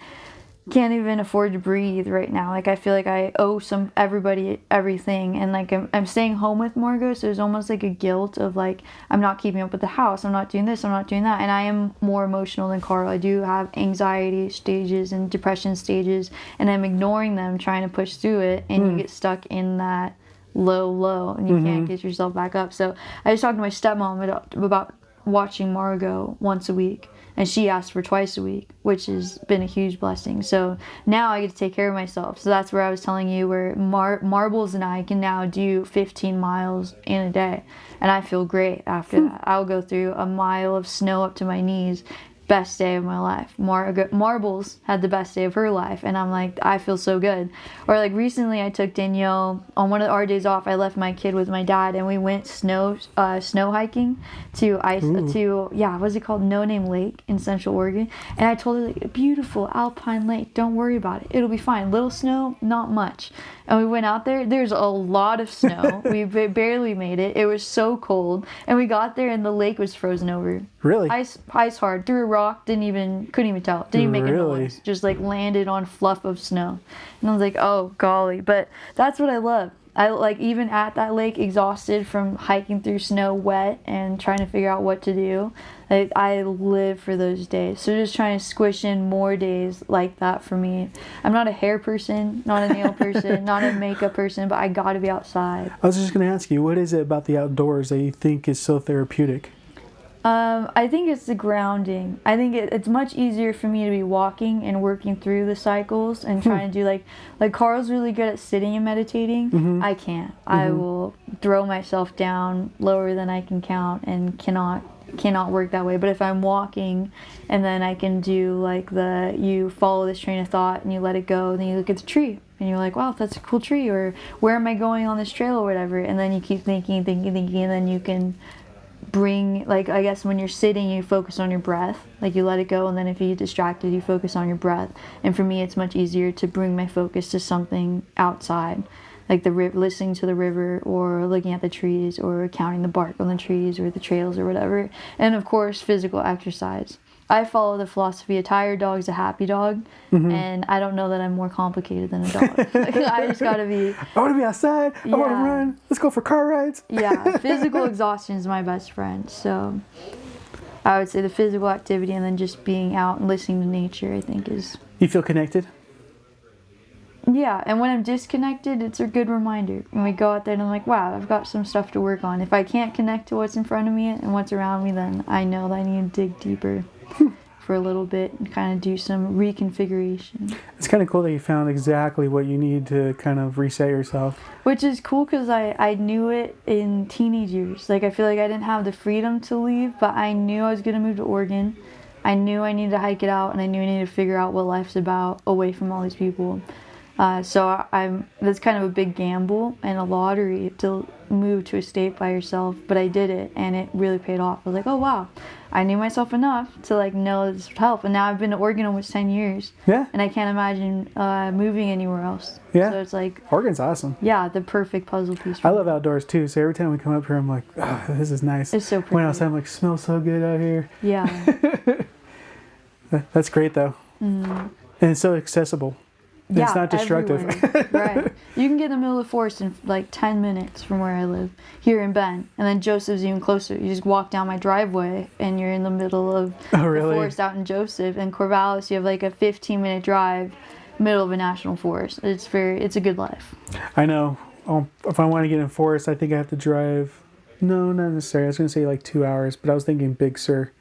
can't even afford to breathe right now. Like, I feel like I owe everybody everything, and like I'm staying home with Margot, so there's almost like a guilt of like, I'm not keeping up with the house, I'm not doing this, I'm not doing that, and I am more emotional than Carl. I do have anxiety stages and depression stages, and I'm ignoring them, trying to push through it, and you get stuck in that low, and you can't get yourself back up. So I just talked to my stepmom about watching Margot once a week, and she asked for twice a week, which has been a huge blessing. So now I get to take care of myself. So that's where I was telling you, where Marbles and I can now do 15 miles in a day, and I feel great after that. I'll go through a mile of snow up to my knees. Best day of my life. Marbles had the best day of her life, and I'm like, I feel so good. Or like recently, I took Danielle on one of our days off. I left my kid with my dad, and we went snow hiking to what's it called, No Name Lake in Central Oregon. And I told her, like, a beautiful alpine lake. Don't worry about it. It'll be fine. Little snow, not much. And we went out there. There's a lot of snow. We barely made it. It was so cold. And we got there, and the lake was frozen over. Really? Ice hard. Threw a rock. Couldn't even tell. Didn't even make a noise. Just like landed on fluff of snow. And I was like, oh golly. But that's what I love. I like, even at that lake, exhausted from hiking through snow wet and trying to figure out what to do. Like, I live for those days. So just trying to squish in more days like that for me. I'm not a hair person, not a nail person, not a makeup person, but I gotta be outside. I was just gonna ask you, what is it about the outdoors that you think is so therapeutic? I think it's the grounding. I think it's much easier for me to be walking and working through the cycles and trying to do like Carl's really good at sitting and meditating. I can't. I will throw myself down lower than I can count and cannot work that way. But if I'm walking, and then I can do like you follow this train of thought and you let it go, and then you look at the tree and you're like, wow, that's a cool tree, or where am I going on this trail or whatever, and then you keep thinking, and then you can bring, like, I guess when you're sitting, you focus on your breath, like you let it go, and then if you get distracted, you focus on your breath. And for me, it's much easier to bring my focus to something outside, like listening to the river, or looking at the trees, or counting the bark on the trees, or the trails, or whatever. And of course, physical exercise. I follow the philosophy, a tired dog is a happy dog, and I don't know that I'm more complicated than a dog. Like, I just gotta be... I want to be outside, I want to run, let's go for car rides. Yeah, physical exhaustion is my best friend, so I would say the physical activity, and then just being out and listening to nature, I think is... You feel connected? Yeah, and when I'm disconnected, it's a good reminder. And we go out there and I'm like, wow, I've got some stuff to work on. If I can't connect to what's in front of me and what's around me, then I know that I need to dig deeper for a little bit and kind of do some reconfiguration. It's kind of cool that you found exactly what you need to kind of reset yourself. Which is cool, because I knew it in teenage years. Like, I feel like I didn't have the freedom to leave, but I knew I was going to move to Oregon. I knew I needed to hike it out, and I knew I needed to figure out what life's about away from all these people. So that's kind of a big gamble and a lottery to move to a state by yourself, but I did it, and it really paid off. I was like, oh wow, I knew myself enough to like know this would help. And now I've been to Oregon almost 10 years. Yeah. And I can't imagine moving anywhere else. Yeah. So it's like, Oregon's awesome. yeah, the perfect puzzle piece. I love outdoors too. So every time we come up here, I'm like, oh, this is nice. It's so pretty. When outside, I'm like, smells so good out here. Yeah. That's great though. Mm-hmm. And it's so accessible. Yeah, it's not destructive. Right. You can get in the middle of the forest in like 10 minutes from where I live, here in Bend. And then Joseph's even closer. You just walk down my driveway and you're in the middle of the forest out in Joseph. And Corvallis, you have like a 15-minute drive, middle of a national forest. It's a good life. I know. If I want to get in forest, I think I have to drive. No, not necessarily. I was going to say like 2 hours, but I was thinking Big Sur.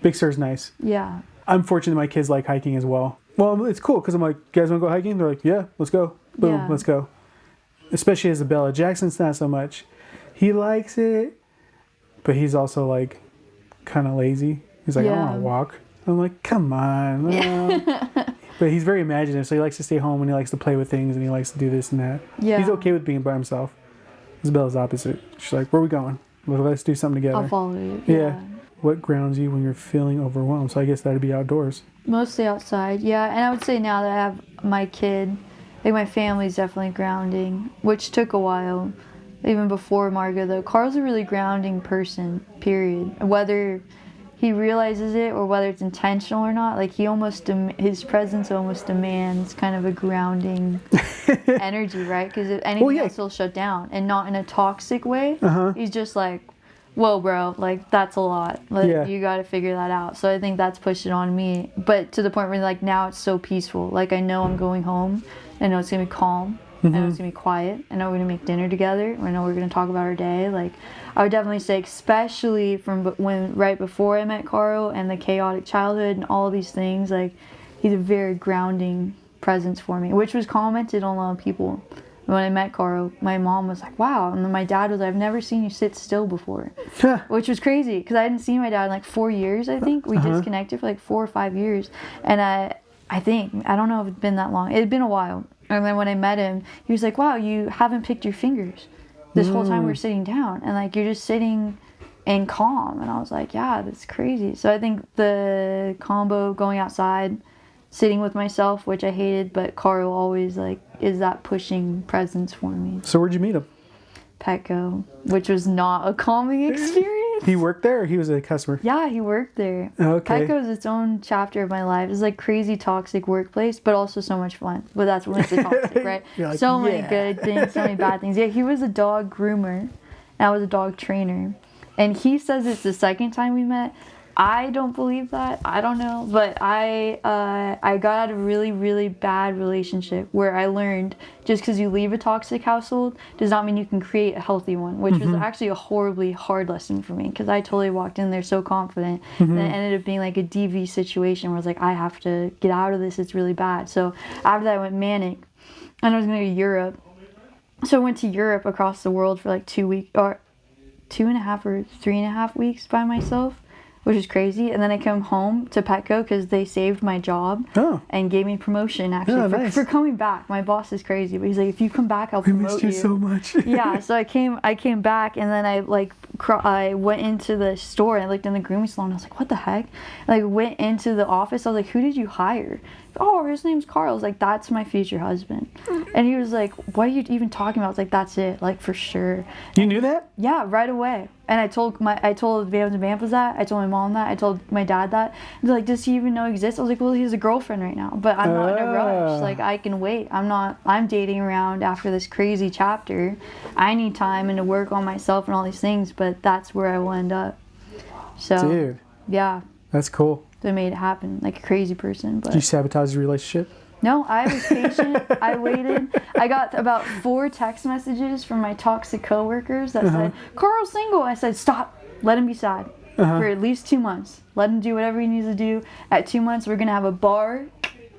Big Sur's nice. Yeah. I'm fortunate my kids like hiking as well. Well, it's cool because I'm like, you guys want to go hiking? They're like, yeah, let's go. Boom, Yeah. let's go. Especially Isabella. Jackson's not so much. He likes it, but he's also like kind of lazy. He's like, I want to walk. I'm like, come on. But he's very imaginative, so he likes to stay home and he likes to play with things and he likes to do this and that. Yeah. He's okay with being by himself. Isabella's opposite. She's like, where are we going? Well, let's do something together. I'll follow you. Yeah. What grounds you when you're feeling overwhelmed? So I guess that'd be outdoors. Mostly outside, yeah. And I would say now that I have my kid, like my family's definitely grounding, which took a while. Even before Margo, though. Carl's a really grounding person, period. Whether he realizes it or whether it's intentional or not, like his presence almost demands kind of a grounding energy, right? Because if anything else will shut down, and not in a toxic way. He's just like, whoa, bro, like that's a lot. Like you got to figure that out. So I think that's pushed it on me. But to the point where like now it's so peaceful. Like I know I'm going home. I know it's gonna be calm. I know it's gonna be quiet. I know we're gonna make dinner together. I know we're gonna talk about our day. Like I would definitely say, especially from right before I met Carl and the chaotic childhood and all these things, like he's a very grounding presence for me, which was commented on a lot of people. When I met Carl, my mom was like, wow. And then my dad was like, I've never seen you sit still before. Which was crazy because I hadn't seen my dad in like 4 years, I think. We disconnected for like 4 or 5 years. And I don't know if it's been that long. It had been a while. And then when I met him, he was like, wow, you haven't picked your fingers this whole time we're sitting down. And like, you're just sitting and calm. And I was like, yeah, that's crazy. So I think the combo going outside, sitting with myself, which I hated, but Carl always like is that pushing presence for me. So where'd you meet him? Petco, which was not a calming experience. He worked there or he was a customer? Yeah, he worked there. Okay. Petco is its own chapter of my life. It's like crazy toxic workplace, but also so much fun. But that's when it's toxic, right? Like, so many good things, so many bad things. Yeah, he was a dog groomer, and I was a dog trainer. And he says it's the second time we met. I don't believe that. I don't know. But I got out of a really, really bad relationship where I learned just because you leave a toxic household does not mean you can create a healthy one, which was actually a horribly hard lesson for me because I totally walked in there so confident. And it ended up being like a DV situation where I was like, I have to get out of this. It's really bad. So after that, I went manic and I was going to go to Europe. So I went to Europe across the world for like 2 weeks or 2.5 or 3.5 weeks by myself, which is crazy. And then I come home to Petco because they saved my job and gave me promotion actually for coming back. My boss is crazy, but he's like, if you come back, I'll promote you. We missed you so much. Yeah, so I came back and then I went into the store and I looked in the grooming salon. I was like, what the heck? And I went into the office. I was like, who did you hire? Oh, his name's Carl. I was like, that's my future husband. And he was like, what are you even talking about? I was like, that's it, like for sure. You knew that? Yeah, right away. And I told Vams and Vampas that. I told my mom that. I told my dad that. And they're like, does he even know he exists? I was like, well, he has a girlfriend right now, but I'm not in a rush. Like I can wait. I'm dating around after this crazy chapter. I need time and to work on myself and all these things, but that's where I will end up. So, dude, yeah. That's cool. That made it happen, like a crazy person. But did you sabotage your relationship? No, I was patient. I waited. I got about 4 text messages from my toxic coworkers that said, Carl's single. I said, stop. Let him be sad for at least 2 months. Let him do whatever he needs to do. At 2 months, we're going to have a bar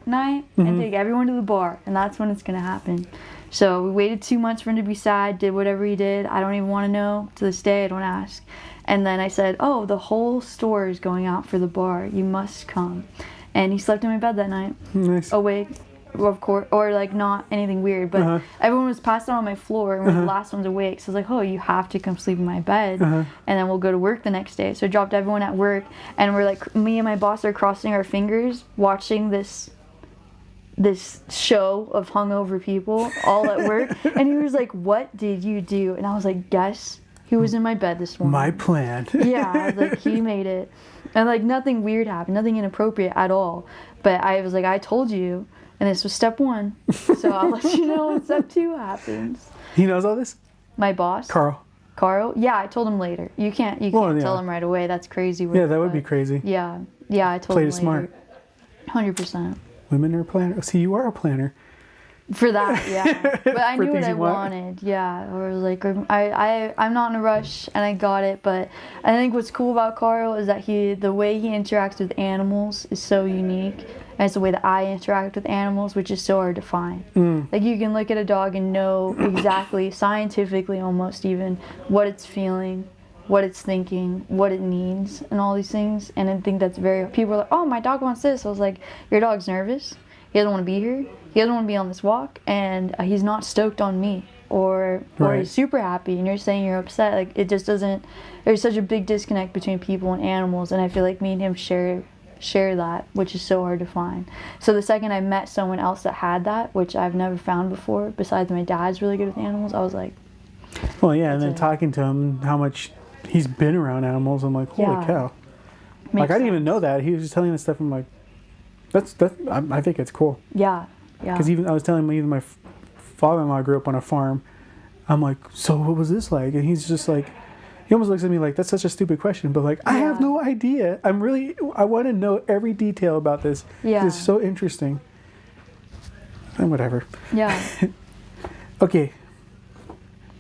night and take everyone to the bar. And that's when it's going to happen. So we waited 2 months for him to be sad, did whatever he did. I don't even want to know. To this day, I don't ask. And then I said, oh, the whole store is going out for the bar. You must come. And he slept in my bed that night. Nice. Awake. of course, or like not anything weird, but everyone was passed out on my floor and we're the last ones awake. So I was like, oh, you have to come sleep in my bed, and then we'll go to work the next day. So I dropped everyone at work, and we're like, me and my boss are crossing our fingers, watching this show of hungover people all at work. And he was like, what did you do? And I was like, guess who was in my bed this morning? My plan. Yeah, I was like, he made it. And like nothing weird happened, nothing inappropriate at all. But I was like, I told you. And this was step 1. So I'll let you know when step 2 happens. He knows all this? My boss? Carl? Yeah, I told him later. You can't tell him right away. That's crazy. Yeah, that would be crazy. Yeah, I told him later. Smart. 100%. Women are planners. See, you are a planner. For that, yeah. But I knew what I wanted. Yeah, or like I'm not in a rush, and I got it. But I think what's cool about Carl is that the way he interacts with animals is so unique. And it's the way that I interact with animals, which is so hard to find. Like you can look at a dog and know exactly, scientifically almost even, what it's feeling, what it's thinking, what it needs, and all these things. And I think that's people are like, oh, my dog wants this. I was like, your dog's nervous. He doesn't want to be here. He doesn't want to be on this walk, and he's not stoked on me. Or he's super happy, and you're saying you're upset. Like it just doesn't. There's such a big disconnect between people and animals, and I feel like me and him share that, which is so hard to find. So the second I met someone else that had that, which I've never found before, besides my dad's really good with animals, I was like, well, yeah, and then talking to him, how much he's been around animals, I'm like, holy cow. Like, I didn't even know that. He was just telling us stuff, I'm like, I think it's cool. Yeah. Because I was telling him, even my father-in-law grew up on a farm. I'm like, so what was this like? And he's just like, he almost looks at me like, that's such a stupid question. But like, I have no idea. I want to know every detail about this. Yeah. It's so interesting. And whatever. Yeah. Okay.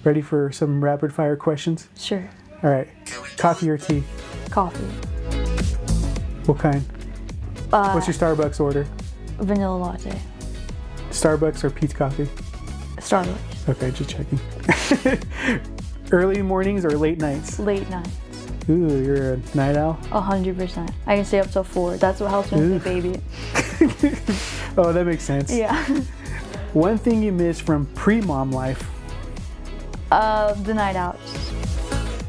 Ready for some rapid fire questions? Sure. All right. Coffee or tea? Coffee. What kind? What's your Starbucks order? Vanilla latte. Starbucks or Pete's Coffee? Starbucks. Okay, just checking. Early mornings or late nights? Late nights. Ooh, you're a night owl? 100%. I can stay up till 4. That's what helps me with the baby. Oh, that makes sense. Yeah. One thing you miss from pre-mom life? The night outs.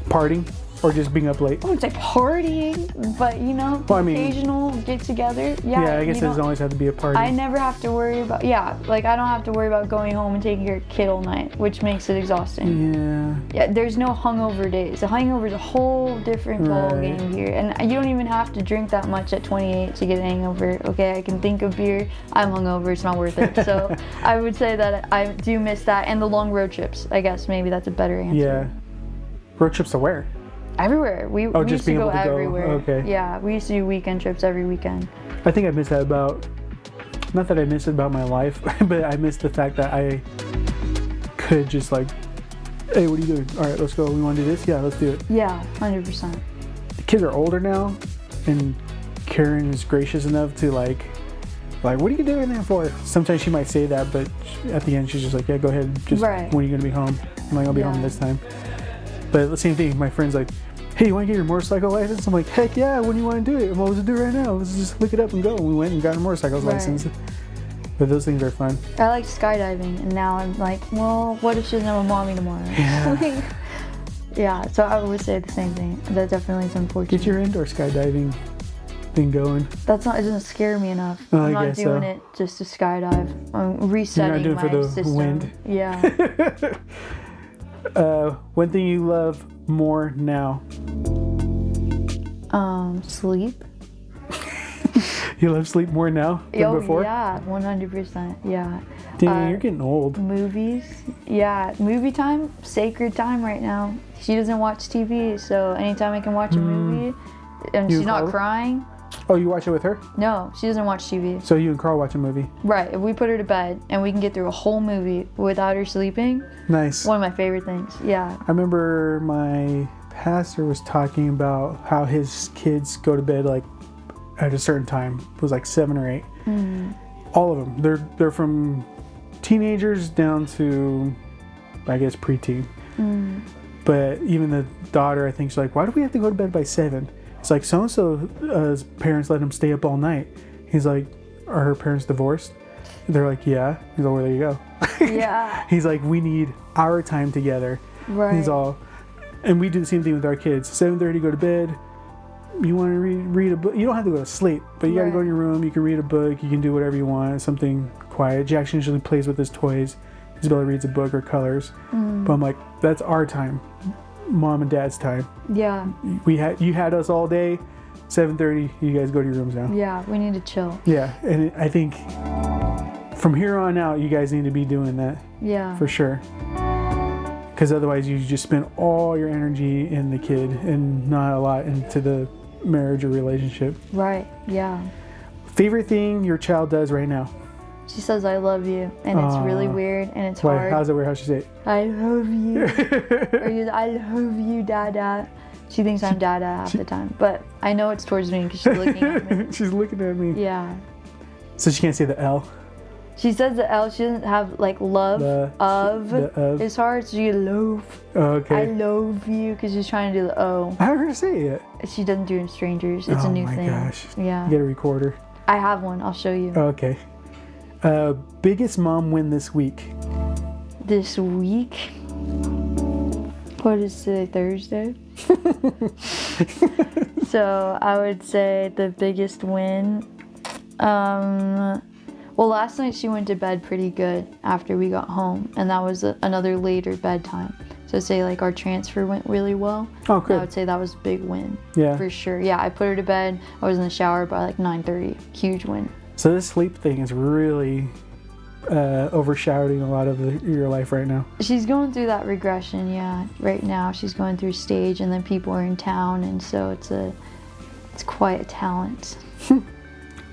Partying? Or just being up late? I wouldn't say partying, but occasional get together. Yeah, I guess it doesn't always have to be a party. I never have to worry about, like I don't have to worry about going home and taking care of kid all night, which makes it exhausting. Yeah, there's no hungover days. The hangover is a whole different ball game here. And you don't even have to drink that much at 28 to get a hangover. Okay, I can think of beer. I'm hungover, it's not worth it. So I would say that I do miss that, and the long road trips. I guess maybe that's a better answer. Yeah. Road trips to where? Everywhere. We used to go everywhere. Okay. Yeah, we used to do weekend trips every weekend. I think I miss that not that I miss it about my life, but I miss the fact that I could just like, hey, what are you doing? All right, let's go. We want to do this? Yeah, let's do it. Yeah, 100%. The kids are older now, and Karen is gracious enough to like, what are you doing there for? Sometimes she might say that, but at the end she's just like, yeah, go ahead. Just when are you going to be home? I'm like, I'll be home this time. But the same thing, my friend's like, hey, you want to get your motorcycle license? I'm like, heck yeah, when do you want to do it? What was it do right now? Let's just look it up and go. And we went and got a motorcycle license. But those things are fun. I like skydiving, and now I'm like, well, what if she doesn't have a mommy tomorrow? Yeah. Yeah, so I would say the same thing. That definitely is unfortunate. Get your indoor skydiving thing going. It doesn't scare me enough. I'm not doing it just to skydive. I'm resetting You're not doing my for the system. wind. Yeah. One thing you love more now? Sleep. You love sleep more now than before? Yeah, 100%. Yeah. Damn, you're getting old. Movies. Yeah, movie time, sacred time right now. She doesn't watch TV, so anytime I can watch a movie, and she's not crying. Oh, you watch it with her? No, she doesn't watch TV. So you and Carl watch a movie? Right. If we put her to bed and we can get through a whole movie without her sleeping. Nice. One of my favorite things. Yeah. I remember my pastor was talking about how his kids go to bed like at a certain time. It was like 7 or 8. All of them. They're from teenagers down to, I guess, preteen. But even the daughter, I think, she's like, why do we have to go to bed by 7? It's like, so-and-so's parents let him stay up all night. He's like, are her parents divorced? They're like, yeah. He's all, well, there you go. Yeah. He's like, we need our time together. Right. He's all, and we do the same thing with our kids. 7:30, go to bed. You want to read a book. You don't have to go to sleep, but you got to go in your room. You can read a book. You can do whatever you want. Something quiet. Jackson usually plays with his toys. Isabella reads a book or colors. But I'm like, that's our time. Mom and Dad's time. Yeah. You had us all day. 7:30, you guys go to your rooms now. Yeah, we need to chill. Yeah, and I think from here on out, you guys need to be doing that. Yeah. For sure. Because otherwise, you just spend all your energy in the kid and not a lot into the marriage or relationship. Right, yeah. Favorite thing your child does right now? She says, I love you. And it's really weird and it's hard. How's it weird? How's she say it? I love you. Or I love you, Dada. She thinks I'm Dada half the time. But I know it's towards me because she's looking at me. She's looking at me. Yeah. So she can't say the L? She says the L. She doesn't have like love. The of. It's hard. So you love. Oh, okay. I love you because she's trying to do the O. I haven't heard her say it yet. She doesn't do it in strangers. It's a new thing. Oh my gosh. Yeah. You get a recorder. I have one. I'll show you. Okay. Biggest mom win this week? This week? What is today? Thursday? So I would say the biggest win. Well, last night she went to bed pretty good after we got home, and that was another later bedtime. So say like our transfer went really well. Oh, good. I would say that was a big win. Yeah. For sure. Yeah, I put her to bed. I was in the shower by like 9:30. Huge win. So this sleep thing is really overshadowing a lot of your life right now. She's going through that regression, yeah. Right now she's going through stage, and then people are in town, and so it's quite a talent.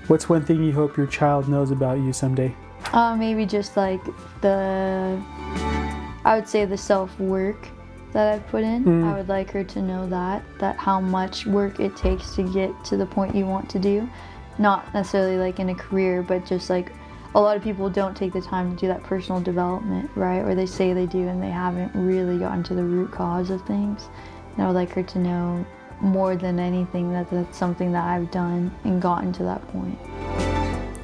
What's one thing you hope your child knows about you someday? Maybe just like I would say the self-work that I've put in. I would like her to know that how much work it takes to get to the point you want to do. Not necessarily like in a career, but just like a lot of people don't take the time to do that personal development, right? Or they say they do and they haven't really gotten to the root cause of things. And I would like her to know more than anything that that's something that I've done and gotten to that point.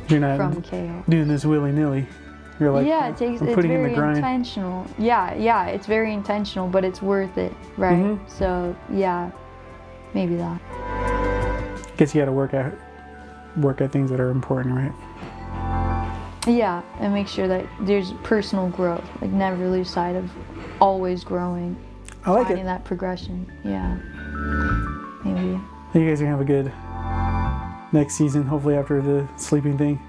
You're not from chaos. doing this willy-nilly. You're like, yeah, it's very intentional. Yeah, it's very intentional, but it's worth it, right? So yeah, maybe that. Guess you got to work at things that are important, right? Yeah, and make sure that there's personal growth. Like never lose sight of always growing. I like finding it. that progression. Yeah, maybe. You guys are gonna have a good next season, hopefully after the sleeping thing.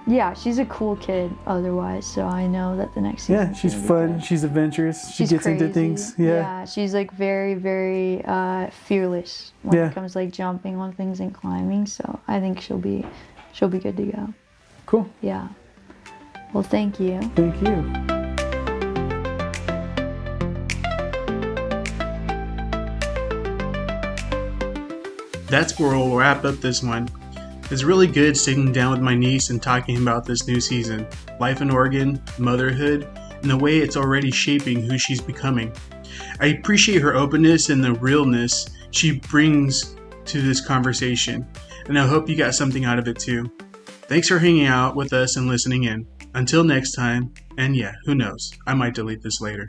Yeah, she's a cool kid otherwise, so I know that the next season. Yeah, she's fun. She's adventurous. She gets crazy. into things. Yeah, she's like very, very fearless when it comes to like jumping on things and climbing. So I think she'll be good to go. Cool. Yeah. Well, thank you. Thank you. That's where we'll wrap up this one. It's really good sitting down with my niece and talking about this new season, life in Oregon, motherhood, and the way it's already shaping who she's becoming. I appreciate her openness and the realness she brings to this conversation, and I hope you got something out of it too. Thanks for hanging out with us and listening in. Until next time, and yeah, who knows, I might delete this later.